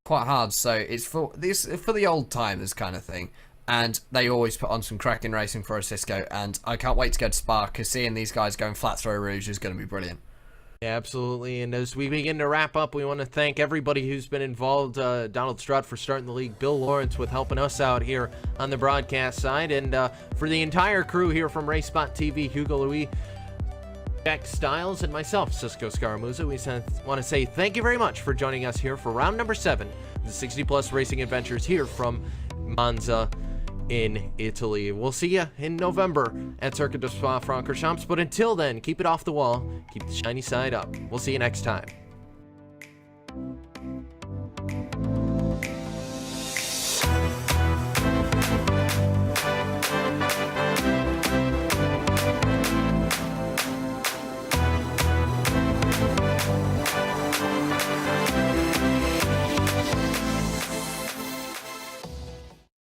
quite hard. So it's for the old timers kind of thing. And they always put on some cracking racing for a Cisco, and I can't wait to go to Spa, because seeing these guys going flat throw Rouge is going to be brilliant. Yeah, absolutely. And as we begin to wrap up, we want to thank everybody who's been involved. Donald Strutt for starting the league, Bill Lawrence with helping us out here on the broadcast side, and for the entire crew here from RaceSpotTV, Hugo Louis, Jack Stiles, and myself, Cisco Scaramuza, we want to say thank you very much for joining us here for round number 7 of the 60-plus racing adventures here from Monza in Italy. We'll see you in November at Circuit de Spa-Francorchamps, but until then, keep it off the wall, keep the shiny side up. We'll see you next time.